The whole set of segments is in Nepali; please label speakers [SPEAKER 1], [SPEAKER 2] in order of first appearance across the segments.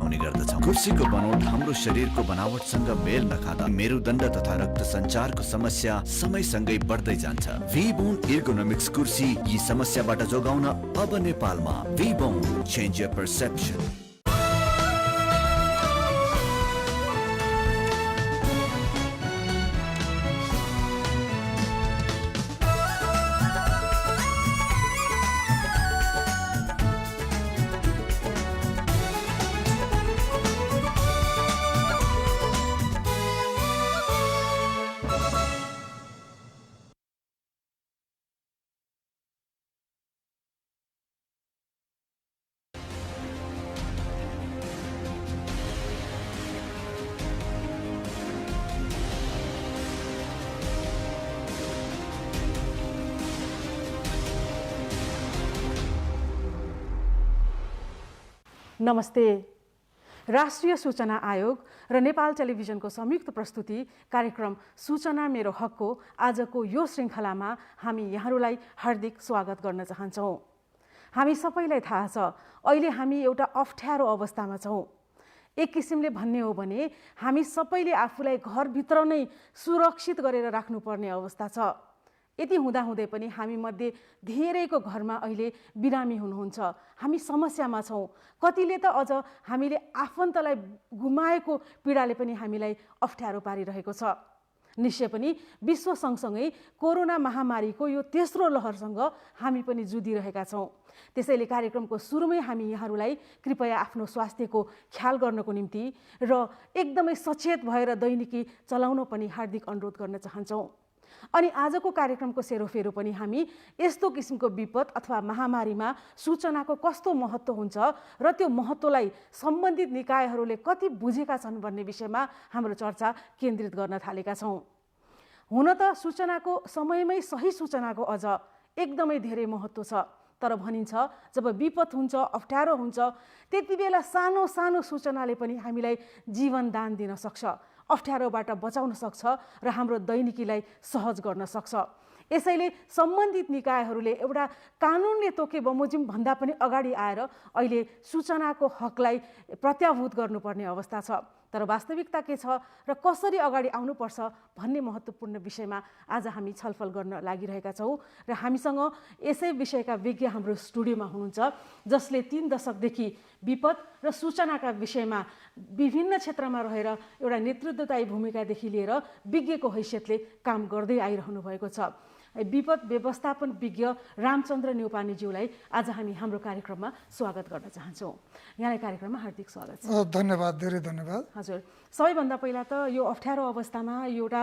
[SPEAKER 1] हुने गर्दछ। कुर्सीको बनोट हाम्रो शरीरको बनावटसँग मेल नखाँदा मेरुदण्ड तथा रक्त सञ्चारको समस्या समयसँगै बढ्दै जान्छ। V-Bone एर्गोनोमिक्स कुर्सी यी समस्याबाट जोगाउन अब नेपालमा। V-Bone, change your perception।
[SPEAKER 2] नमस्ते। राष्ट्रिय सूचना आयोग र नेपाल टेलिभिजनको संयुक्त प्रस्तुति कार्यक्रम सूचना मेरो हकको आजको यो श्रृङ्खलामा हामी यहाँहरूलाई हार्दिक स्वागत गर्न चाहन्छौँ। हामी सबैलाई थाहा छ अहिले हामी एउटा अप्ठ्यारो अवस्थामा छौँ। एक किसिमले भन्ने हो भने हामी सबैले आफूलाई घरभित्र नै सुरक्षित गरेर राख्नुपर्ने अवस्था छ। यति हुँदाहुँदै पनि हामी मध्ये धेरैको घरमा अहिले बिरामी हुनुहुन्छ। हामी समस्यामा छौँ। कतिले त अझ हामीले आफन्तलाई गुमाएको पीडाले पनि हामीलाई अप्ठ्यारो पारिरहेको छ। निश्चय पनि विश्व सँगसँगै कोरोना महामारीको यो तेस्रो लहरसँग हामी पनि जुधिरहेका छौँ। त्यसैले कार्यक्रमको सुरुमै हामी यहाँहरूलाई कृपया आफ्नो स्वास्थ्यको ख्याल गर्नको निम्ति र एकदमै सचेत भएर दैनिकी चलाउन पनि हार्दिक अनुरोध गर्न चाहन्छौँ। अनि आजको कार्यक्रमको सेरोफेरो पनि हामी यस्तो किसिमको विपद अथवा महामारीमा सूचनाको कस्तो महत्त्व हुन्छ र त्यो महत्त्वलाई सम्बन्धित निकायहरूले कति बुझेका छन् भन्ने विषयमा हाम्रो चर्चा केन्द्रित गर्न थालेका छौँ। हुन त सूचनाको समयमै सही सूचनाको अझ एकदमै धेरै महत्त्व छ। तर भनिन्छ जब विपद हुन्छ, अप्ठ्यारो हुन्छ, त्यति बेला सानो सानो सूचनाले पनि हामीलाई जीवन दान दिन सक्छ, अप्ठ्यारोबाट बचाउन सक्छ र हाम्रो दैनिकीलाई सहज गर्न सक्छ। यसैले सम्बन्धित निकायहरूले एउटा कानुनले तोके बमोजिम भन्दा पनि अगाडि आएर अहिले सूचनाको हकलाई प्रत्याभूत गर्नुपर्ने अवस्था छ। तर वास्तविकता के छ र कसरी अगाडि आउनुपर्छ भन्ने महत्त्वपूर्ण विषयमा आज हामी छलफल गर्न लागिरहेका छौँ। र हामीसँग यसै विषयका विज्ञ हाम्रो स्टुडियोमा हुनुहुन्छ, जसले 3 दशकदेखि विपद र सूचनाका विषयमा विभिन्न क्षेत्रमा रहेर एउटा नेतृत्वदायी भूमिकादेखि लिएर विज्ञको हैसियतले काम गर्दै आइरहनु भएको छ। विपद व्यवस्थापन विज्ञ रामचन्द्र न्यौपानेज्यूलाई आज हामी हाम्रो कार्यक्रममा स्वागत गर्न चाहन्छौँ। यहाँलाई कार्यक्रममा हार्दिक स्वागत छ।
[SPEAKER 3] धन्यवाद, धेरै धन्यवाद।
[SPEAKER 2] हजुर, सबैभन्दा पहिला त यो अप्ठ्यारो अवस्थामा यो एउटा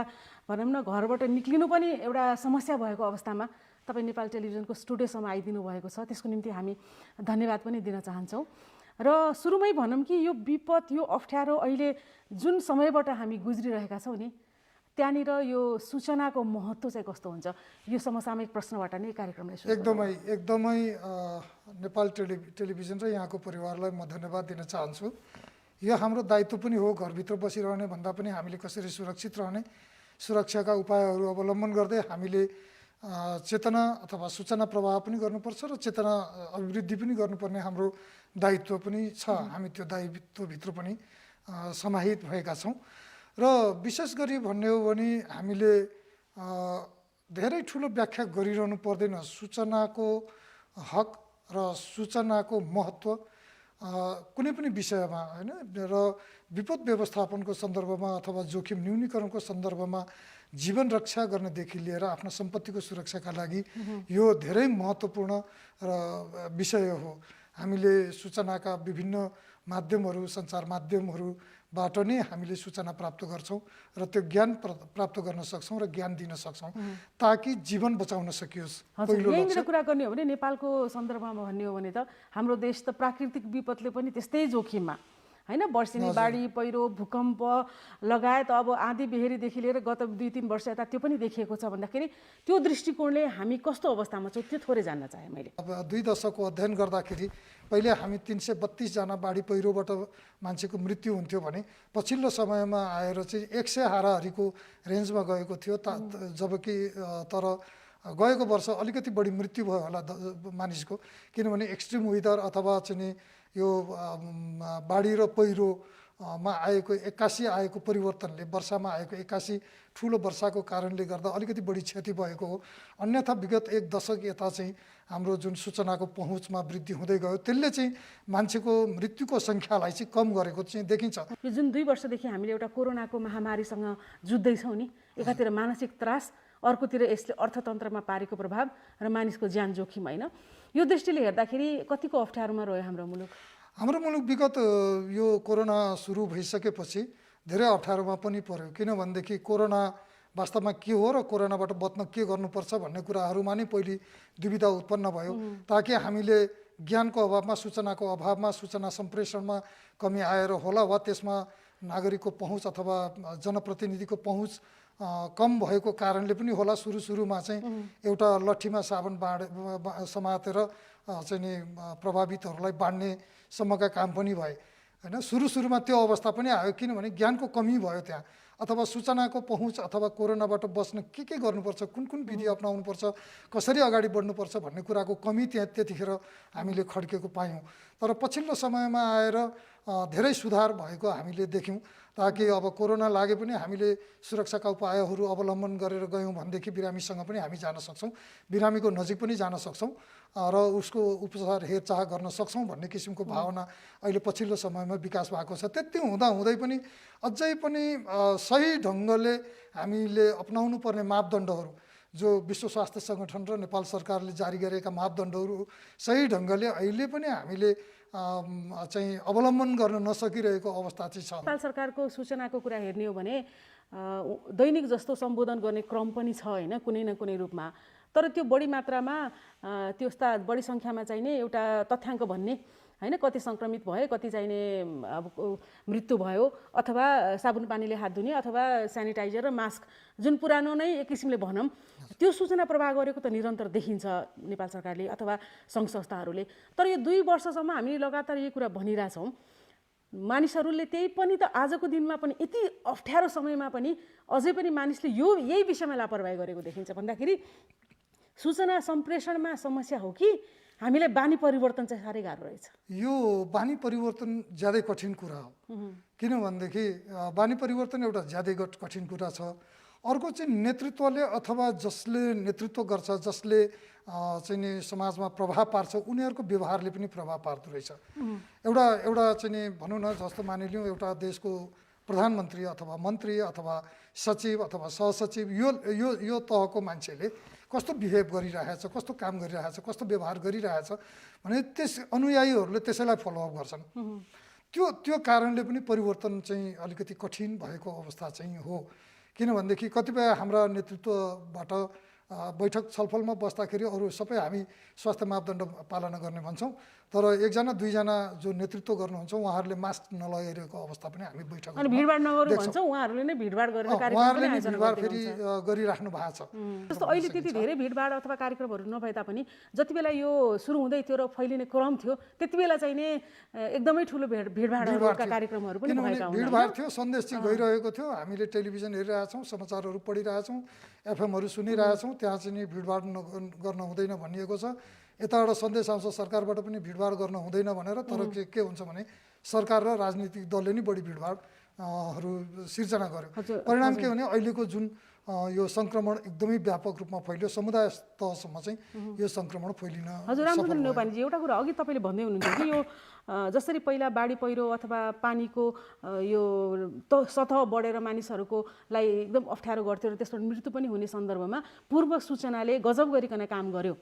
[SPEAKER 2] भनौँ न घरबाट निक्लिनु पनि एउटा समस्या भएको अवस्थामा तपाईँ नेपाल टेलिभिजनको स्टुडियोसम्म आइदिनु भएको छ, त्यसको निम्ति हामी धन्यवाद पनि दिन चाहन्छौँ। र सुरुमै भनौँ कि यो विपद, यो अप्ठ्यारो अहिले जुन समयबाट हामी गुज्रिरहेका छौँ नि, त्यहाँनिर यो सूचनाको महत्त्व चाहिँ कस्तो हुन्छ? यो समसामयिक प्रश्नबाट नै कार्यक्रमलाई सुरु
[SPEAKER 3] एकदमै नेपाल टेलिभिजन र यहाँको परिवारलाई म धन्यवाद दिन चाहन्छु। यो हाम्रो दायित्व पनि हो, घरभित्र बसिरहने भन्दा पनि हामीले कसरी सुरक्षित रहने, सुरक्षाका उपायहरू अवलम्बन गर्दै हामीले चेतना अथवा सूचना प्रवाह पनि गर्नुपर्छ र चेतना अभिवृद्धि पनि गर्नुपर्ने हाम्रो दायित्व पनि छ। हामी त्यो दायित्वभित्र पनि समाहित भएका छौँ। र विशेष गरी भन्ने हो भने हामीले धेरै ठुलो व्याख्या गरिरहनु पर्दैन सूचनाको हक र सूचनाको महत्त्व कुनै पनि विषयमा, होइन। र विपद व्यवस्थापनको सन्दर्भमा अथवा जोखिम न्यूनीकरणको सन्दर्भमा जीवन रक्षा गर्नदेखि लिएर आफ्नो सम्पत्तिको सुरक्षाका लागि यो धेरै महत्त्वपूर्ण र विषय हो। हामीले सूचनाका विभिन्न माध्यमहरू, सञ्चार माध्यमहरूबाट नै हामीले सूचना प्राप्त गर्छौँ र त्यो ज्ञान प्राप्त गर्न सक्छौँ र ज्ञान दिन सक्छौँ ताकि जीवन बचाउन सकियोस्।
[SPEAKER 2] यहीँनिर कुरा गर्ने हो भने नेपालको सन्दर्भमा भन्ने हो भने त हाम्रो देश त प्राकृतिक विपदले पनि त्यस्तै जोखिममा, होइन। वर्षेनी बाढी, पहिरो, भूकम्प लगायत अब आँधी बेहेरीदेखि लिएर गत 2-3 वर्ष यता त्यो पनि देखिएको छ भन्दाखेरि त्यो दृष्टिकोणले हामी कस्तो अवस्थामा छौँ त्यो थोरै जान्न चाहेँ मैले।
[SPEAKER 3] अब 2 दशकको अध्ययन गर्दाखेरि पहिले हामी 332 जना बाढी पहिरोबाट मान्छेको मृत्यु हुन्थ्यो भने पछिल्लो समयमा आएर चाहिँ 100 हाराहारीको रेन्जमा गएको थियो। जबकि तर गएको वर्ष अलिकति बढी मृत्यु भयो होला मानिसको, किनभने एक्सट्रिम वेदर अथवा चाहिँ नि यो बाढी र पहिरो मा आएको 81 आएको परिवर्तनले, वर्षामा आएको 81 ठुलो वर्षाको कारणले गर्दा अलिकति बढी क्षति भएको हो। अन्यथा विगत 1 दशक यता चाहिँ हाम्रो जुन सूचनाको पहुँचमा वृद्धि हुँदै गयो, त्यसले चाहिँ मान्छेको मृत्युको सङ्ख्यालाई चाहिँ कम गरेको चाहिँ देखिन्छ।
[SPEAKER 2] यो जुन 2 वर्षदेखि हामीले एउटा कोरोनाको महामारीसँग जुझ्दैछौँ नि, एकातिर मानसिक त्रास, अर्कोतिर यसले अर्थतन्त्रमा पारेको प्रभाव र मानिसको ज्यान जोखिम होइन, यो दृष्टिले हेर्दाखेरि कतिको अप्ठ्यारोमा रह्यो हाम्रो मुलुक?
[SPEAKER 3] हाम्रो मुलुक विगत यो कोरोना सुरु भइसकेपछि धेरै अप्ठ्यारोमा पनि पर्यो, किनभनेदेखि कोरोना वास्तवमा के हो र कोरोनाबाट बच्न के गर्नुपर्छ भन्ने कुराहरूमा नै पहिले दुविधा उत्पन्न भयो। ताकि हामीले ज्ञानको अभावमा, सूचनाको अभावमा, सूचना सम्प्रेषणमा कमी आएर होला, वा त्यसमा नागरिकको पहुँच अथवा जनप्रतिनिधिको पहुँच कम भएको कारणले पनि होला, सुरुमा चाहिँ एउटा लट्ठीमा साबुन समातेर चाहिँ नि प्रभावितहरूलाई बाँड्ने सम्मका काम पनि भए होइन। सुरुमा त्यो अवस्था पनि आयो, किनभने ज्ञानको कमी भयो त्यहाँ, अथवा सूचनाको पहुँच अथवा कोरोनाबाट बच्न के गर्नुपर्छ, कुन विधि अपनाउनुपर्छ, कसरी अगाडि बढ्नुपर्छ भन्ने कुराको कमी त्यतिखेर हामीले खड्केको पायौँ। तर पछिल्लो समयमा आएर धेरै सुधार भएको हामीले देख्यौँ। ताकि अब कोरोना लागे पनि हामीले सुरक्षाका उपायहरू अवलम्बन गरेर गयौँ भनेदेखि बिरामीसँग पनि हामी जान सक्छौँ, बिरामीको नजिक पनि जान सक्छौँ र उसको उपचार हेरचाह गर्न सक्छौँ भन्ने किसिमको भावना अहिले पछिल्लो समयमा विकास भएको छ। त्यति हुँदै पनि अझै पनि सही ढङ्गले हामीले अपनाउनु पर्ने मापदण्डहरू, जो विश्व स्वास्थ्य सङ्गठन र नेपाल सरकारले जारी गरेका मापदण्डहरू सही ढङ्गले अहिले पनि हामीले चाहिँ अवलम्बन गर्न नसकिरहेको अवस्था चाहिँ छ।
[SPEAKER 2] नेपाल सरकारको सूचनाको कुरा हेर्ने हो भने दैनिक जस्तो सम्बोधन गर्ने क्रम पनि छ होइन, कुनै न कुनै रूपमा। तर त्यो बढी मात्रामा त्यस्ता बढी सङ्ख्यामा चाहिने एउटा तथ्याङ्क भन्ने होइन, कति सङ्क्रमित भए, कति चाहिने अब मृत्यु भयो, अथवा साबुन पानीले हात धुने, अथवा सेनिटाइजर र मास्क, जुन पुरानो नै एक किसिमले भनौँ, त्यो सूचना प्रवाह गरेको त निरन्तर देखिन्छ नेपाल सरकारले अथवा सङ्घ संस्थाहरूले। तर यो 2 वर्षसम्म हामीले लगातार यही कुरा भनिरहेछौँ, मानिसहरूले त्यही पनि त आजको दिनमा पनि यति अप्ठ्यारो समयमा पनि अझै पनि मानिसले यही विषयमा लापरवाही गरेको देखिन्छ भन्दाखेरि सूचना सम्प्रेषणमा समस्या हो कि हामीलाई बानी परिवर्तन चाहिँ साह्रै गाह्रो रहेछ?
[SPEAKER 3] यो बानी परिवर्तन ज्यादै कठिन कुरा हो, किनभनेदेखि बानी परिवर्तन एउटा ज्यादै कठिन कुरा छ। अर्को चाहिँ नेतृत्वले अथवा जसले नेतृत्व गर्छ, जसले चाहिँ नि समाजमा प्रभाव पार्छ, उनीहरूको व्यवहारले पनि प्रभाव पार्दो रहेछ। एउटा चाहिँ नि भनौँ न, जस्तो मानिलिउँ एउटा देशको प्रधानमन्त्री अथवा मन्त्री अथवा सचिव अथवा सहसचिव, यो तहको मान्छेले कस्तो बिहेभ गरिरहेछ, कस्तो काम गरिरहेछ, कस्तो व्यवहार गरिरहेछ भने त्यस अनुयायीहरूले त्यसैलाई फलोअप गर्छन्। त्यो कारणले पनि परिवर्तन चाहिँ अलिकति कठिन भएको अवस्था चाहिँ हो। किनभनेदेखि कतिपय हाम्रा नेतृत्वबाट बैठक छलफलमा बस्दाखेरि अरू सबै हामी स्वास्थ्य मापदण्ड पालना गर्ने भन्छौँ, तर 1-2जना जो नेतृत्व गर्नुहुन्छ उहाँहरूले मास्क नलगाइरहेको अवस्था पनि हामी बैठक
[SPEAKER 2] अनि भिडभाड नगरौँ भन्छौँ, उहाँहरूले नै भिडभाड गरेर
[SPEAKER 3] उहाँहरूले नै भिडभाड फेरि गरिराख्नु भएको छ।
[SPEAKER 2] जस्तो अहिले त्यति धेरै भिडभाड अथवा कार्यक्रमहरू नभए तापनि जति बेला यो सुरु हुँदै थियो र फैलिने क्रम थियो, त्यति बेला चाहिँ नि एकदमै ठुलो भिडभाडका कार्यक्रमहरू पनि भएका हुन्।
[SPEAKER 3] भिडभाड थियो, सन्देश चाहिँ गइरहेको थियो, हामीले टेलिभिजन हेरिरहेछौँ, समाचारहरू पढिरहेछौँ, एफएमहरू सुनिरहेछौँ, त्यहाँ चाहिँ नि भिडभाड गर्न हुँदैन भनिएको छ। यताबाट सन्देश आउँछ सरकारबाट पनि भिडभाड गर्न हुँदैन भनेर, तर के हुन्छ भने सरकार र राजनीतिक दलले नै बढी भिडभाडहरू सिर्जना गर्यो। परिणाम के भने अहिलेको जुन यो सङ्क्रमण एकदमै व्यापक रूपमा फैल्यो, समुदाय तहसम्म चाहिँ यो सङ्क्रमण फैलिन।
[SPEAKER 2] हजुर, रामचन्द्र नेउपानेजी, एउटा कुरा अघि तपाईँले भन्दै हुनुहुन्थ्यो कि यो जसरी पहिला बाढी पहिरो अथवा पानीको यो सतह बढेर मानिसहरूकोलाई एकदम अप्ठ्यारो गर्थ्यो र त्यसबाट मृत्यु पनि हुने सन्दर्भमा पूर्व सूचनाले गजब गरिकन काम गर्यो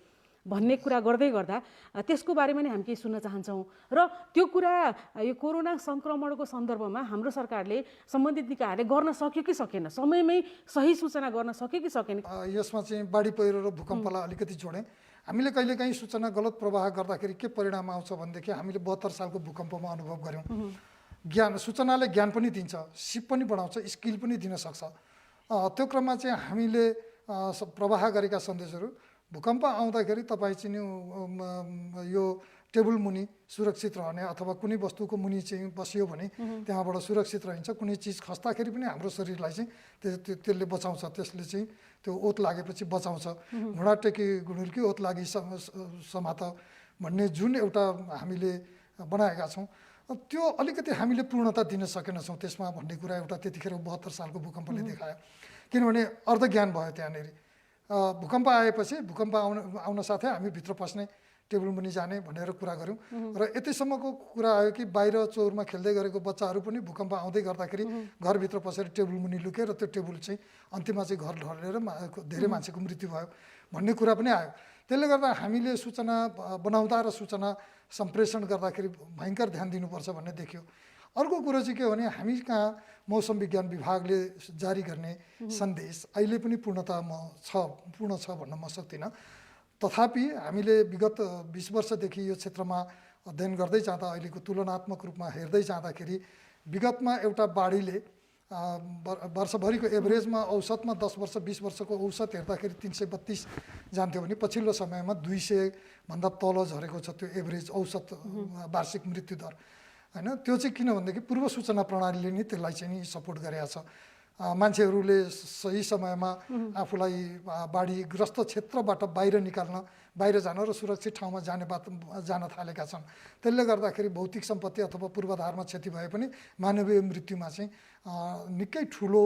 [SPEAKER 2] भन्ने कुरा गर्दै गर्दा त्यसको बारेमा नै हामी केही सुन्न चाहन्छौँ। र त्यो कुरा यो कोरोना सङ्क्रमणको सन्दर्भमा हाम्रो सरकारले सम्बन्धित निकायहरूले गर्न सक्यो कि सकेन, समयमै सही सूचना गर्न सक्यो कि सकेन?
[SPEAKER 3] यसमा चाहिँ बाढी पहिरो र भूकम्पलाई अलिकति जोडेँ। हामीले कहिलेकाहीँ सूचना गलत प्रवाह गर्दाखेरि के परिणाम आउँछ भनेदेखि हामीले 72 सालको भूकम्पमा अनुभव गऱ्यौँ। सूचनाले ज्ञान पनि दिन्छ, सिप पनि बढाउँछ, स्किल पनि दिन सक्छ। त्यो क्रममा चाहिँ हामीले प्रवाह गरेका सन्देशहरू भूकम्प आउँदाखेरि तपाईँ चाहिँ यो टेबल मुनि सुरक्षित रहने अथवा कुनै वस्तुको मुनि चाहिँ बसियो भने त्यहाँबाट सुरक्षित रहन्छ। कुनै चिज खस्दाखेरि पनि हाम्रो शरीरलाई चाहिँ त्यसले बचाउँछ, त्यसले चाहिँ त्यो ओत लागेपछि बचाउँछ। घुँडा टेकी गुडुल्की ओत लागि समात भन्ने जुन एउटा हामीले बनाएका छौँ त्यो अलिकति हामीले पूर्णता दिन सकेनछौँ त्यसमा भन्ने कुरा एउटा त्यतिखेर 72 सालको भूकम्पले देखायो। किनभने अर्धज्ञान भयो त्यहाँनिर। भूकम्प आएपछि भूकम्प आउन साथै हामी भित्र पस्ने, टेबल मुनि जाने भनेर कुरा गऱ्यौँ र यतिसम्मको कुरा आयो कि बाहिर चौरमा खेल्दै गरेको बच्चाहरू पनि भूकम्प आउँदै गर्दाखेरि घरभित्र पसेर टेबल मुनि लुके र त्यो टेबल चाहिँ अन्तिममा चाहिँ घर ढलेर धेरै मान्छेको मृत्यु भयो भन्ने कुरा पनि आयो। त्यसले गर्दा हामीले सूचना बनाउँदा र सूचना सम्प्रेषण गर्दाखेरि भयङ्कर ध्यान दिनुपर्छ भन्ने देखियो। अर्को कुरो चाहिँ के हो भने हामी कहाँ मौसम विज्ञान विभागले जारी गर्ने सन्देश अहिले पनि पूर्ण छ भन्न म सक्दिनँ। तथापि हामीले विगत 20 वर्षदेखि यो क्षेत्रमा अध्ययन गर्दै जाँदा अहिलेको तुलनात्मक रूपमा हेर्दै जाँदाखेरि विगतमा एउटा बाढीले वर्षभरिको एभरेजमा औसतमा 10 वर्ष 20 वर्षको औसत हेर्दाखेरि 332 जान्थ्यो भने पछिल्लो समयमा 200 भन्दा तल झरेको छ त्यो एभरेज औसत वार्षिक मृत्यु दर हैन। त्यो चाहिँ किन भनेदेखि पूर्व सूचना प्रणालीले नै त्यसलाई चाहिँ सपोर्ट गरेको छ। मान्छेहरूले सही समयमा आफूलाई बाढीग्रस्त क्षेत्रबाट बाहिर जान र सुरक्षित ठाउँमा जान थालेका छन्। त्यसले गर्दाखेरि भौतिक सम्पत्ति अथवा पूर्वाधारमा क्षति भए पनि मानवीय मृत्युमा चाहिँ निकै ठुलो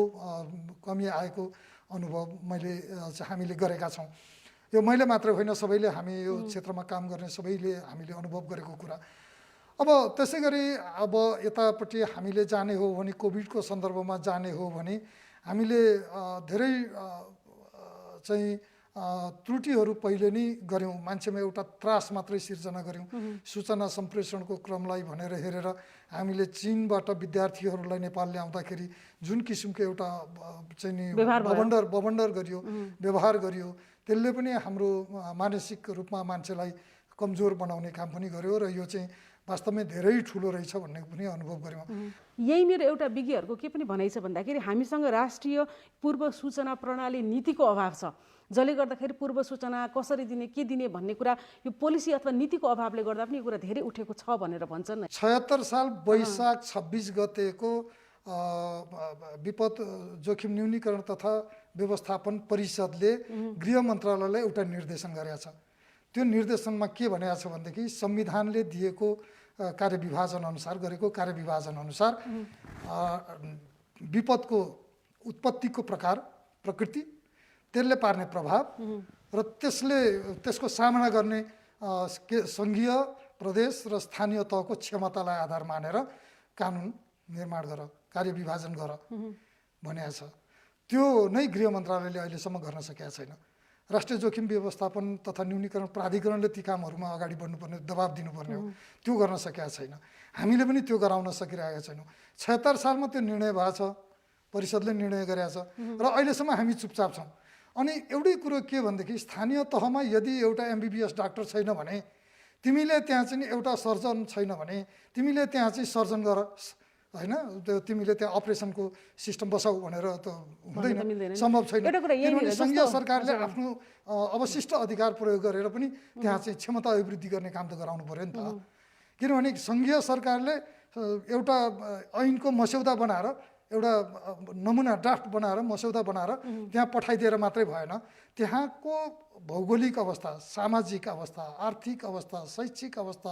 [SPEAKER 3] कमी आएको अनुभव हामीले गरेका छौँ। यो मैले मात्र होइन, सबैले हामी यो क्षेत्रमा काम गर्ने सबैले हामीले अनुभव गरेको कुरा। अब त्यसै गरी अब यतापट्टि हामीले जाने हो भने कोभिडको सन्दर्भमा जाने हो भने हामीले धेरै चाहिँ त्रुटिहरू पहिले नै गऱ्यौँ। मान्छेमा एउटा त्रास मात्रै सिर्जना गऱ्यौँ। सूचना सम्प्रेषणको क्रमलाई भनेर हेरेर हामीले चीनबाट विद्यार्थीहरूलाई नेपाल ल्याउँदाखेरि जुन किसिमको एउटा चाहिँ बवन्डर गरियो, व्यवहार गरियो, त्यसले पनि हाम्रो मानसिक रूपमा मान्छेलाई कमजोर बनाउने काम पनि गर्यो र यो चाहिँ वास्तवमै धेरै ठुलो रहेछ भन्ने पनि अनुभव गऱ्यौँ।
[SPEAKER 2] यहीँनिर एउटा विज्ञहरूको के पनि भनाइ छ भन्दाखेरि हामीसँग राष्ट्रिय पूर्व सूचना प्रणाली नीतिको अभाव छ, जसले गर्दाखेरि पूर्व सूचना कसरी दिने, के दिने भन्ने कुरा यो पोलिसी अथवा नीतिको अभावले गर्दा पनि यो कुरा धेरै उठेको छ भनेर भन्छन्।
[SPEAKER 3] 76 साल वैशाख 26 गतेको विपद जोखिम न्यूनीकरण तथा व्यवस्थापन परिषदले गृह मन्त्रालयलाई एउटा निर्देशन गरेको छ। त्यो निर्देशनमा के भनेको छ भनेदेखि संविधानले दिएको कार्यविभाजन अनुसार गरेको कार्यविभाजन अनुसार विपदको उत्पत्तिको प्रकार, प्रकृति, त्यसले पार्ने प्रभाव र त्यसको सामना गर्ने सङ्घीय, प्रदेश र स्थानीय तहको क्षमतालाई आधार मानेर कानुन निर्माण गर, कार्यविभाजन गर भनेको छ। त्यो नै गृह मन्त्रालयले अहिलेसम्म गर्न सकेका छैन। राष्ट्रिय जोखिम व्यवस्थापन तथा न्यूनीकरण प्राधिकरणले ती कामहरूमा अगाडि बढ्नुपर्ने, दबाब दिनुपर्ने हो, त्यो गर्न सकेका छैन। हामीले पनि त्यो गराउन सकिरहेका छैनौँ। 76 सालमा त्यो निर्णय भएको छ, परिषदले निर्णय गरेको छ र अहिलेसम्म हामी चुपचाप छौँ। अनि एउटै कुरो के भनेदेखि स्थानीय तहमा यदि एउटा MBBS डाक्टर छैन भने, तिमीले त्यहाँ चाहिँ एउटा सर्जन छैन भने तिमीले त्यहाँ चाहिँ सर्जन गर होइन, तिमीले त्यहाँ अपरेसनको सिस्टम बसाऊ भनेर त हुँदैन, सम्भव छैन। किनभने सङ्घीय सरकारले आफ्नो अवशिष्ट अधिकार प्रयोग गरेर पनि त्यहाँ चाहिँ क्षमता अभिवृद्धि गर्ने काम त गराउनु पर्यो नि त। किनभने सङ्घीय सरकारले एउटा ऐनको मस्यौदा बनाएर, एउटा नमुना ड्राफ्ट बनाएर, मस्यौदा बनाएर त्यहाँ पठाइदिएर मात्रै भएन। त्यहाँको भौगोलिक अवस्था, सामाजिक अवस्था, आर्थिक अवस्था, शैक्षिक अवस्था,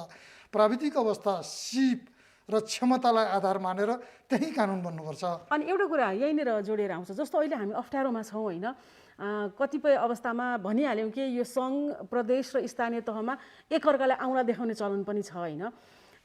[SPEAKER 3] प्राविधिक अवस्था, सिप र क्षमतालाई आधार मानेर त्यही कानुन बन्नुपर्छ।
[SPEAKER 2] अनि एउटा कुरा यहीँनिर जोडेर आउँछ, जस्तो अहिले हामी अप्ठ्यारोमा छौँ होइन, कतिपय अवस्थामा भनिहाल्यौँ कि यो सङ्घ, प्रदेश र स्थानीय तहमा एकअर्कालाई औँला देखाउने चलन पनि छ होइन।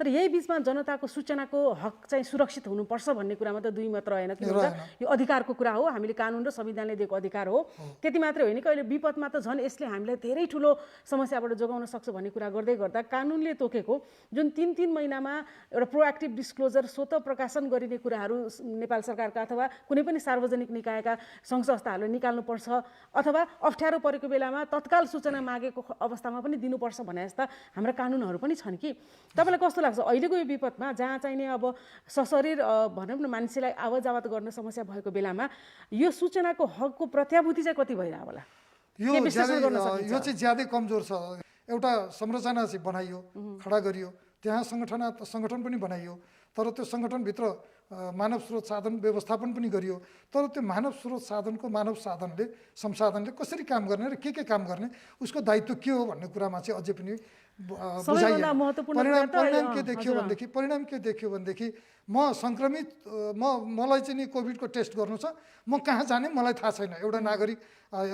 [SPEAKER 2] तर यही बिचमा जनताको सूचनाको हक चाहिँ सुरक्षित हुनुपर्छ भन्ने कुरामा त दुई मत रहेन। किन भन्छ यो अधिकारको कुरा हो, हामीले कानुन र संविधानले दिएको अधिकार हो। त्यति मात्रै होइन कि अहिले विपदमा त झन् यसले हामीलाई धेरै ठुलो समस्याबाट जोगाउन सक्छ भन्ने कुरा गर्दै गर्दा कानुनले तोकेको जुन 3 महिनामा एउटा प्रोएक्टिभ डिस्क्लोजर, स्वतः प्रकाशन गरिने कुराहरू नेपाल सरकारका अथवा कुनै पनि सार्वजनिक निकायका सङ्घ संस्थाहरूले निकाल्नुपर्छ, अथवा अप्ठ्यारो परेको बेलामा तत्काल सूचना मागेको अवस्थामा पनि दिनुपर्छ भने जस्ता हाम्रा कानुनहरू पनि छन् कि। तपाईँलाई कस्तो लाग्छ अहिलेको यो विपदमा जहाँ चाहिने अब सशरीर भनौँ न मान्छेलाई आवत जावत गर्न समस्या भएको बेलामा यो सूचनाको हकको प्रत्याभूति चाहिँ कति भइरह होला?
[SPEAKER 3] यो चाहिँ ज्यादै कमजोर छ। एउटा संरचना चाहिँ बनाइयो, खडा गरियो, त्यहाँ सङ्गठन पनि बनाइयो, तर त्यो सङ्गठनभित्र मानव स्रोत साधन व्यवस्थापन पनि गरियो। तर त्यो मानव स्रोत साधनको संसाधनले कसरी काम गर्ने र के काम गर्ने, उसको दायित्व के हो भन्ने कुरामा चाहिँ अझै पनि बुझाइएन। परिणाम के देखियो भनेदेखि म सङ्क्रमित, मलाई चाहिँ नि कोभिडको टेस्ट गर्नु छ, म कहाँ जाने मलाई थाहा छैन। एउटा नागरिक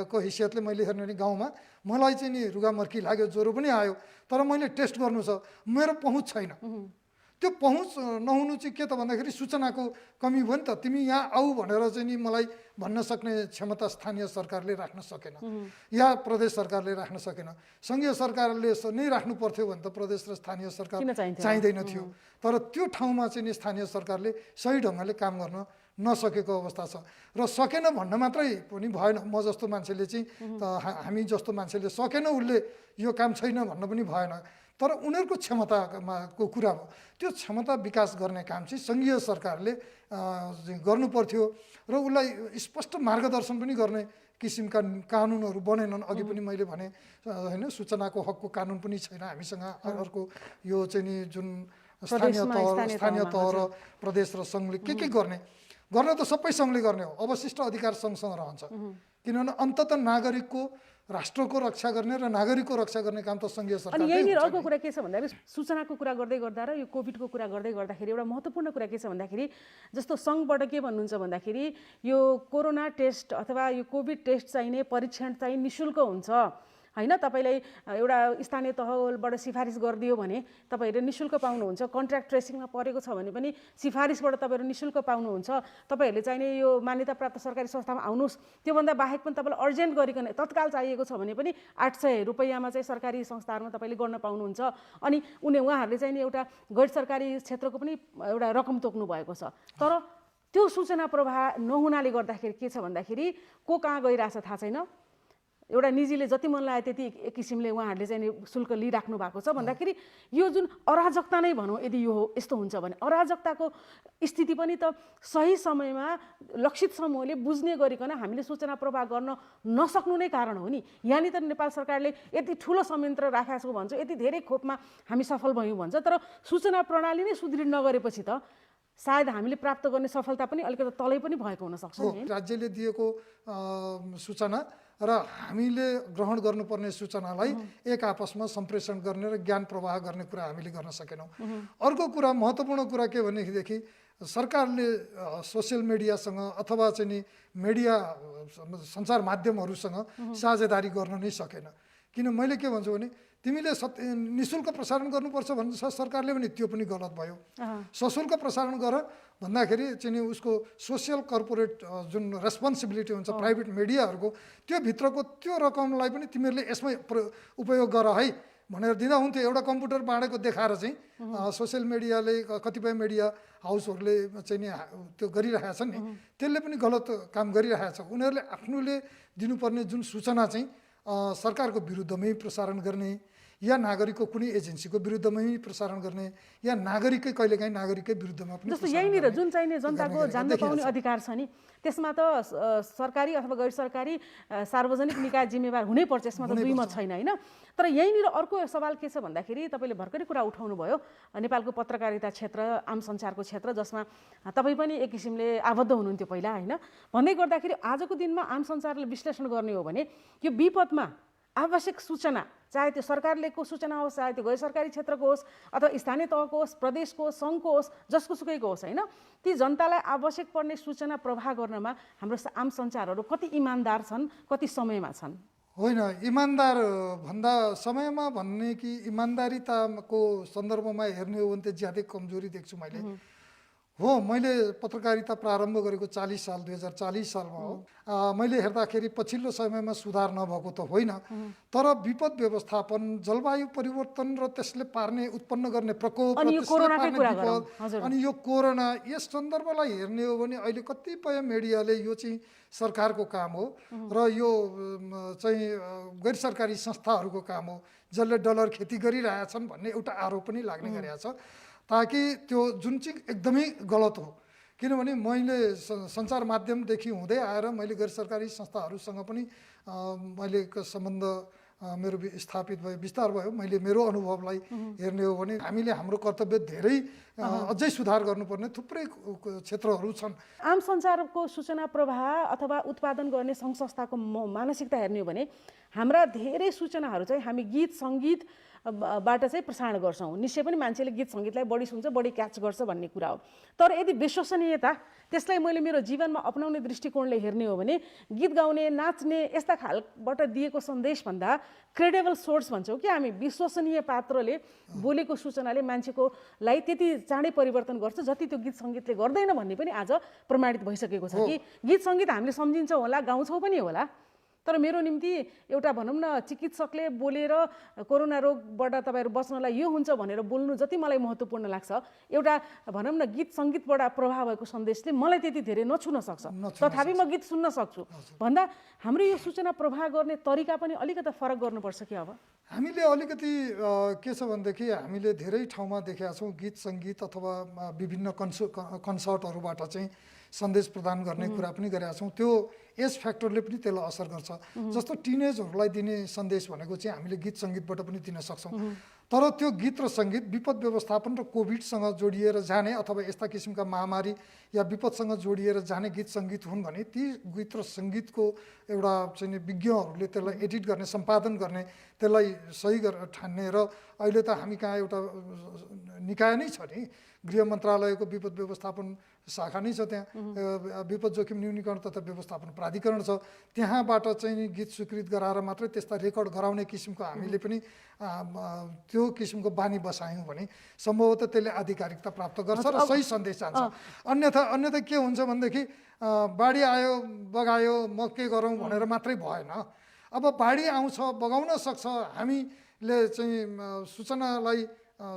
[SPEAKER 3] को हैसियतले मैले हेर्ने नि गाउँमा मलाई चाहिँ नि रुगामर्की लाग्यो, ज्वरो पनि आयो, तर मैले टेस्ट गर्नु छ, मेरो पहुँच छैन। त्यो पहुँच नहुनु चाहिँ के त भन्दाखेरि सूचनाको कमी भयो नि त। तिमी यहाँ आऊ भनेर चाहिँ नि मलाई भन्न सक्ने क्षमता स्थानीय सरकारले राख्न सकेन या प्रदेश सरकारले राख्न सकेन। सङ्घीय सरकारले नै राख्नु पर्थ्यो भने त प्रदेश र स्थानीय सरकार चाहिँदैन थियो। तर त्यो ठाउँमा चाहिँ नि स्थानीय सरकारले सही ढङ्गले काम गर्न नसकेको अवस्था छ। र सकेन भन्न मात्रै पनि भएन। म जस्तो मान्छेले चाहिँ हामी जस्तो मान्छेले सकेन, उसले यो काम छैन भन्न पनि भएन। तर उनीहरूको क्षमताको कुरा हो। त्यो क्षमता विकास गर्ने काम चाहिँ सङ्घीय सरकारले गर्नु पर्थ्यो र उसलाई स्पष्ट मार्गदर्शन पनि गर्ने किसिमका कानुनहरू बनेनन्। अघि पनि मैले भने होइन, सूचनाको हकको कानुन पनि छैन हामीसँग। अर्को यो चाहिँ नि जुन स्थानीय तह र प्रदेश र सङ्घले के गर्ने त सबै सङ्घले गर्ने हो। अवशिष्ट अधिकार सङ्घसँग रहन्छ, किनभने अन्ततः नागरिकको राष्ट्रको रक्षा गर्ने र नागरिकको रक्षा गर्ने काम त सङ्घीय सरकार।
[SPEAKER 2] अनि यहीँनिर अर्को कुरा के छ भन्दाखेरि सूचनाको कुरा गर्दै गर्दा र यो कोभिडको कुरा गर्दै गर्दाखेरि एउटा महत्त्वपूर्ण कुरा के छ भन्दाखेरि जस्तो सङ्घबाट के भन्नुहुन्छ भन्दाखेरि यो कोरोना टेस्ट अथवा यो कोभिड टेस्ट चाहिने परीक्षण चाहिँ निःशुल्क हुन्छ होइन। तपाईँलाई एउटा स्थानीय तहबाट सिफारिस गरिदियो भने तपाईँहरूले निःशुल्क पाउनुहुन्छ। कन्ट्र्याक्ट ट्रेसिङमा परेको छ भने पनि सिफारिसबाट तपाईँहरू निःशुल्क पाउनुहुन्छ। तपाईँहरूले चाहिने यो मान्यताप्राप्त सरकारी संस्थामा आउनुहोस्, त्योभन्दा बाहेक पनि तपाईँलाई अर्जेन्ट गरिकन तत्काल चाहिएको छ भने पनि 800 रुपैयाँमा चाहिँ सरकारी संस्थाहरूमा तपाईँले गर्न पाउनुहुन्छ। अनि उहाँहरूले चाहिँ एउटा गैर सरकारी क्षेत्रको पनि एउटा रकम तोक्नु भएको छ। तर त्यो सूचना प्रवाह नहुनाले गर्दाखेरि के छ भन्दाखेरि को कहाँ गइरहेछ थाहा छैन। एउटा निजीले जति मन लाग्यो त्यति एक किसिमले उहाँहरूले चाहिँ शुल्क लिइराख्नु भएको छ भन्दाखेरि यो जुन अराजकता नै भनौँ, यदि यो यस्तो हुन्छ भने अराजकताको स्थिति पनि त सही समयमा लक्षित समूहले बुझ्ने गरिकन हामीले सूचना प्रवाह गर्न नसक्नु नै कारण हो नि। यहाँनिर त नेपाल सरकारले यति ठुलो संयन्त्र राखेको भन्छ, यति धेरै खोपमा हामी सफल भयौँ भन्छ, तर सूचना प्रणाली नै सुदृढ नगरेपछि त सायद हामीले प्राप्त गर्ने सफलता पनि अलिकति तलै पनि भएको हुनसक्छ नि।
[SPEAKER 3] राज्यले दिएको सूचना र हामीले ग्रहण गर्नुपर्ने सूचनालाई एक आपसमा सम्प्रेषण गर्ने र ज्ञान प्रवाह गर्ने कुरा हामीले गर्न सकेनौँ। अर्को कुरा महत्त्वपूर्ण कुरा के भनेदेखि सरकारले सोसियल मिडियासँग अथवा चाहिँ नि मिडिया सञ्चार माध्यमहरूसँग साझेदारी गर्न नै सकेन। किन मैले के भन्छु भने तिमीले निःशुल्क प्रसारण गर्नुपर्छ भन्छ सरकारले पनि, त्यो पनि गलत भयो। सशुल्क प्रसारण गर भन्दाखेरि चाहिँ उसको सोसियल कर्पोरेट जुन रेस्पोन्सिबिलिटी हुन्छ प्राइभेट मिडियाहरूको, त्यो भित्रको त्यो रकमलाई पनि तिमीहरूले यसमै उपयोग गर है भनेर दिँदा हुन्थ्यो। एउटा कम्प्युटर बाँडेको देखाएर चाहिँ सोसियल मिडियाले कतिपय मिडिया हाउसहरूले चाहिँ नि त्यो गरिरहेछन् नि, त्यसले पनि गलत काम गरिरहेछ। उनीहरूले आफ्नोले दिनुपर्ने जुन सूचना चाहिँ सरकारको विरुद्धमै प्रसारण गर्ने या नागरिकको कुनै एजेन्सीको विरुद्धमै प्रसारण गर्ने या नागरिकै कहिलेकाहीँ नागरिकै विरुद्धमा पनि
[SPEAKER 2] जस्तो यहीँनिर जुन चाहिने जनताको जान्न पाउने अधिकार छ नि, त्यसमा त सरकारी अथवा गैर सरकारी सार्वजनिक निकाय जिम्मेवार हुनैपर्छ, यसमा त दुई मत छैन होइन। तर यहीँनिर अर्को सवाल के छ भन्दाखेरि तपाईँले भर्खरै कुरा उठाउनु भयो नेपालको पत्रकारिता क्षेत्र, आम सञ्चारको क्षेत्र, जसमा तपाईँ पनि एक किसिमले आबद्ध हुनुहुन्थ्यो पहिला होइन। भन्दै गर्दाखेरि आजको दिनमा आम सञ्चारले विश्लेषण गर्ने हो भने यो विपदमा आवश्यक सूचना, चाहे त्यो सरकारलेको सूचना होस्, चाहे त्यो गैर सरकारी क्षेत्रको होस् अथवा स्थानीय तहको होस्, प्रदेशको होस्, सङ्घको होस्, जसको सुकैको होस् होइन, ती जनतालाई आवश्यक पर्ने सूचना प्रवाह गर्नमा हाम्रो आम सञ्चारहरू कति इमान्दार छन्, कति समयमा छन्?
[SPEAKER 3] होइन, इमान्दार भन्दा समयमा भन्ने कि इमान्दारिताको सन्दर्भमा हेर्ने हो भने त ज्यादै कमजोरी देख्छु मैले। हो, मैले पत्रकारिता प्रारम्भ गरेको 2040 सालमा हो। मैले हेर्दाखेरि पछिल्लो समयमा सुधार नभएको त होइन, तर विपद व्यवस्थापन, जलवायु परिवर्तन र त्यसले उत्पन्न गर्ने प्रकोप, अनि यो कोरोना, यस सन्दर्भलाई हेर्ने हो भने अहिले कतिपय मिडियाले यो चाहिँ सरकारको काम हो र यो चाहिँ गैर सरकारी संस्थाहरूको काम हो, जसले डलर खेती गरिरहेछन् भन्ने एउटा आरोप पनि लाग्ने गरेको छ। ताकि त्यो जुन चाहिँ एकदमै गलत हो। किनभने मैले सञ्चार माध्यमदेखि हुँदै आएर मैले गैर सरकारी संस्थाहरूसँग पनि मैले सम्बन्ध मेरो स्थापित भयो, विस्तार भयो। मैले मेरो अनुभवलाई हेर्ने हो भने हामीले हाम्रो कर्तव्य धेरै अझै सुधार गर्नुपर्ने थुप्रै क्षेत्रहरू छन्।
[SPEAKER 2] आम सञ्चारको सूचना प्रवाह अथवा उत्पादन गर्ने सङ्घ संस्थाको मानसिकता हेर्ने हो भने हाम्रा धेरै सूचनाहरू चाहिँ हामी गीत सङ्गीत बाट चाहिँ प्रसारण गर्छौँ। निश्चय पनि मान्छेले गीत सङ्गीतलाई बढी सुन्छ, बढी क्याच गर्छ भन्ने कुरा हो। तर यदि विश्वसनीयता त्यसलाई मैले मेरो जीवनमा अपनाउने दृष्टिकोणले हेर्ने हो भने गीत गाउने, नाच्ने यस्ता खालबाट दिएको सन्देशभन्दा क्रेडेबल सोर्स भन्छौँ कि हामी विश्वसनीय पात्रले बोलेको सूचनाले मान्छेकोलाई त्यति चाँडै परिवर्तन गर्छ जति त्यो गीत सङ्गीतले गर्दैन भन्ने पनि आज प्रमाणित भइसकेको छ कि गीत सङ्गीत हामीले सम्झिन्छौँ होला, गाउँछौँ पनि होला, तर मेरो निम्ति एउटा भनौँ न चिकित्सकले बोलेर कोरोना रोगबाट तपाईँहरू बच्नलाई यो हुन्छ भनेर बोल्नु जति मलाई महत्त्वपूर्ण लाग्छ, एउटा भनौँ न गीत सङ्गीतबाट प्रभाव भएको सन्देशले मलाई त्यति धेरै नछुन सक्छ, तथापि म गीत सुन्न सक्छु भन्दा हाम्रो यो सूचना प्रवाह गर्ने तरिका पनि अलिकति फरक गर्नुपर्छ कि अब
[SPEAKER 3] हामीले अलिकति के छ भनेदेखि हामीले धेरै ठाउँमा देखेका छौँ गीत सङ्गीत अथवा विभिन्न कन्सर्टहरूबाट चाहिँ सन्देश प्रदान गर्ने कुरा पनि गरेका छौँ। त्यो एज फ्याक्टरले पनि त्यसलाई असर गर्छ। जस्तो टिनेजहरूलाई दिने सन्देश भनेको चाहिँ हामीले गीत सङ्गीतबाट पनि दिन सक्छौँ। तर त्यो गीत र सङ्गीत विपद व्यवस्थापन र कोभिडसँग जोडिएर जाने अथवा यस्ता किसिमका महामारी या विपदसँग जोडिएर जाने गीत सङ्गीत हुन् भने ती गीत र सङ्गीतको एउटा चाहिँ विज्ञहरूले त्यसलाई एडिट गर्ने, सम्पादन गर्ने, त्यसलाई सही ठान्ने र अहिले त हामी कहाँ एउटा निकाय नै छ नि, गृह मन्त्रालयको विपद व्यवस्थापन शाखा नै छ, त्यहाँ विपद जोखिम न्यूनीकरण तथा व्यवस्थापन प्राधिकरण छ, त्यहाँबाट चाहिँ गीत स्वीकृत गराएर मात्रै त्यसलाई रेकर्ड गराउने किसिमको हामीले पनि त्यो किसिमको बानी बसायौँ भने सम्भवतः त्यसले आधिकारिकता प्राप्त गर्छ र सही सन्देश जान्छ। अन्यथा के हुन्छ भनेदेखि बाढी आयो बगायो म के गरौँ भनेर मात्रै भएन। अब बाढी आउँछ, बगाउन सक्छ, हामीले चाहिँ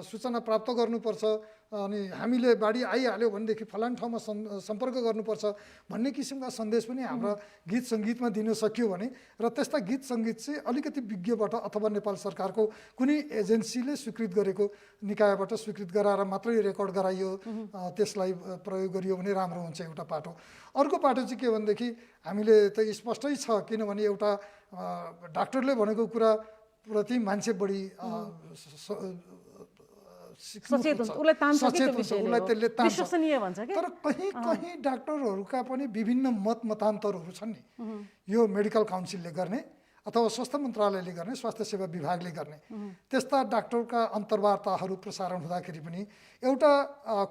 [SPEAKER 3] सूचना प्राप्त गर्नुपर्छ, अनि हामीले बाढी आइहाल्यो भनेदेखि फलान ठाउँमा सम्पर्क गर्नुपर्छ भन्ने किसिमका सन्देश पनि हाम्रा गीत सङ्गीतमा दिन सकियो भने र त्यस्ता गीत सङ्गीत चाहिँ अलिकति विज्ञबाट अथवा नेपाल सरकारको कुनै एजेन्सीले स्वीकृत गरेको निकायबाट स्वीकृत गराएर मात्रै रेकर्ड गराइयो, त्यसलाई प्रयोग गरियो भने राम्रो हुन्छ एउटा पाटो। अर्को पाटो चाहिँ के भनेदेखि हामीले त स्पष्टै छ, किनभने एउटा डाक्टरले भनेको कुरा प्रति मान्छे बढी
[SPEAKER 2] सचेत हुन्छ, उसलाई तान्छ कि त्यो
[SPEAKER 3] उसलाई त्यसले तान्छ,
[SPEAKER 2] विश्वसनीय भन्छ के।
[SPEAKER 3] तर कहीँ डाक्टरहरूका पनि विभिन्न मतान्तरहरू छन् नि। यो मेडिकल काउन्सिलले गर्ने अथवा स्वास्थ्य मन्त्रालयले गर्ने, स्वास्थ्य सेवा विभागले गर्ने, त्यस्ता डाक्टरका अन्तर्वार्ताहरू प्रसारण हुँदाखेरि पनि एउटा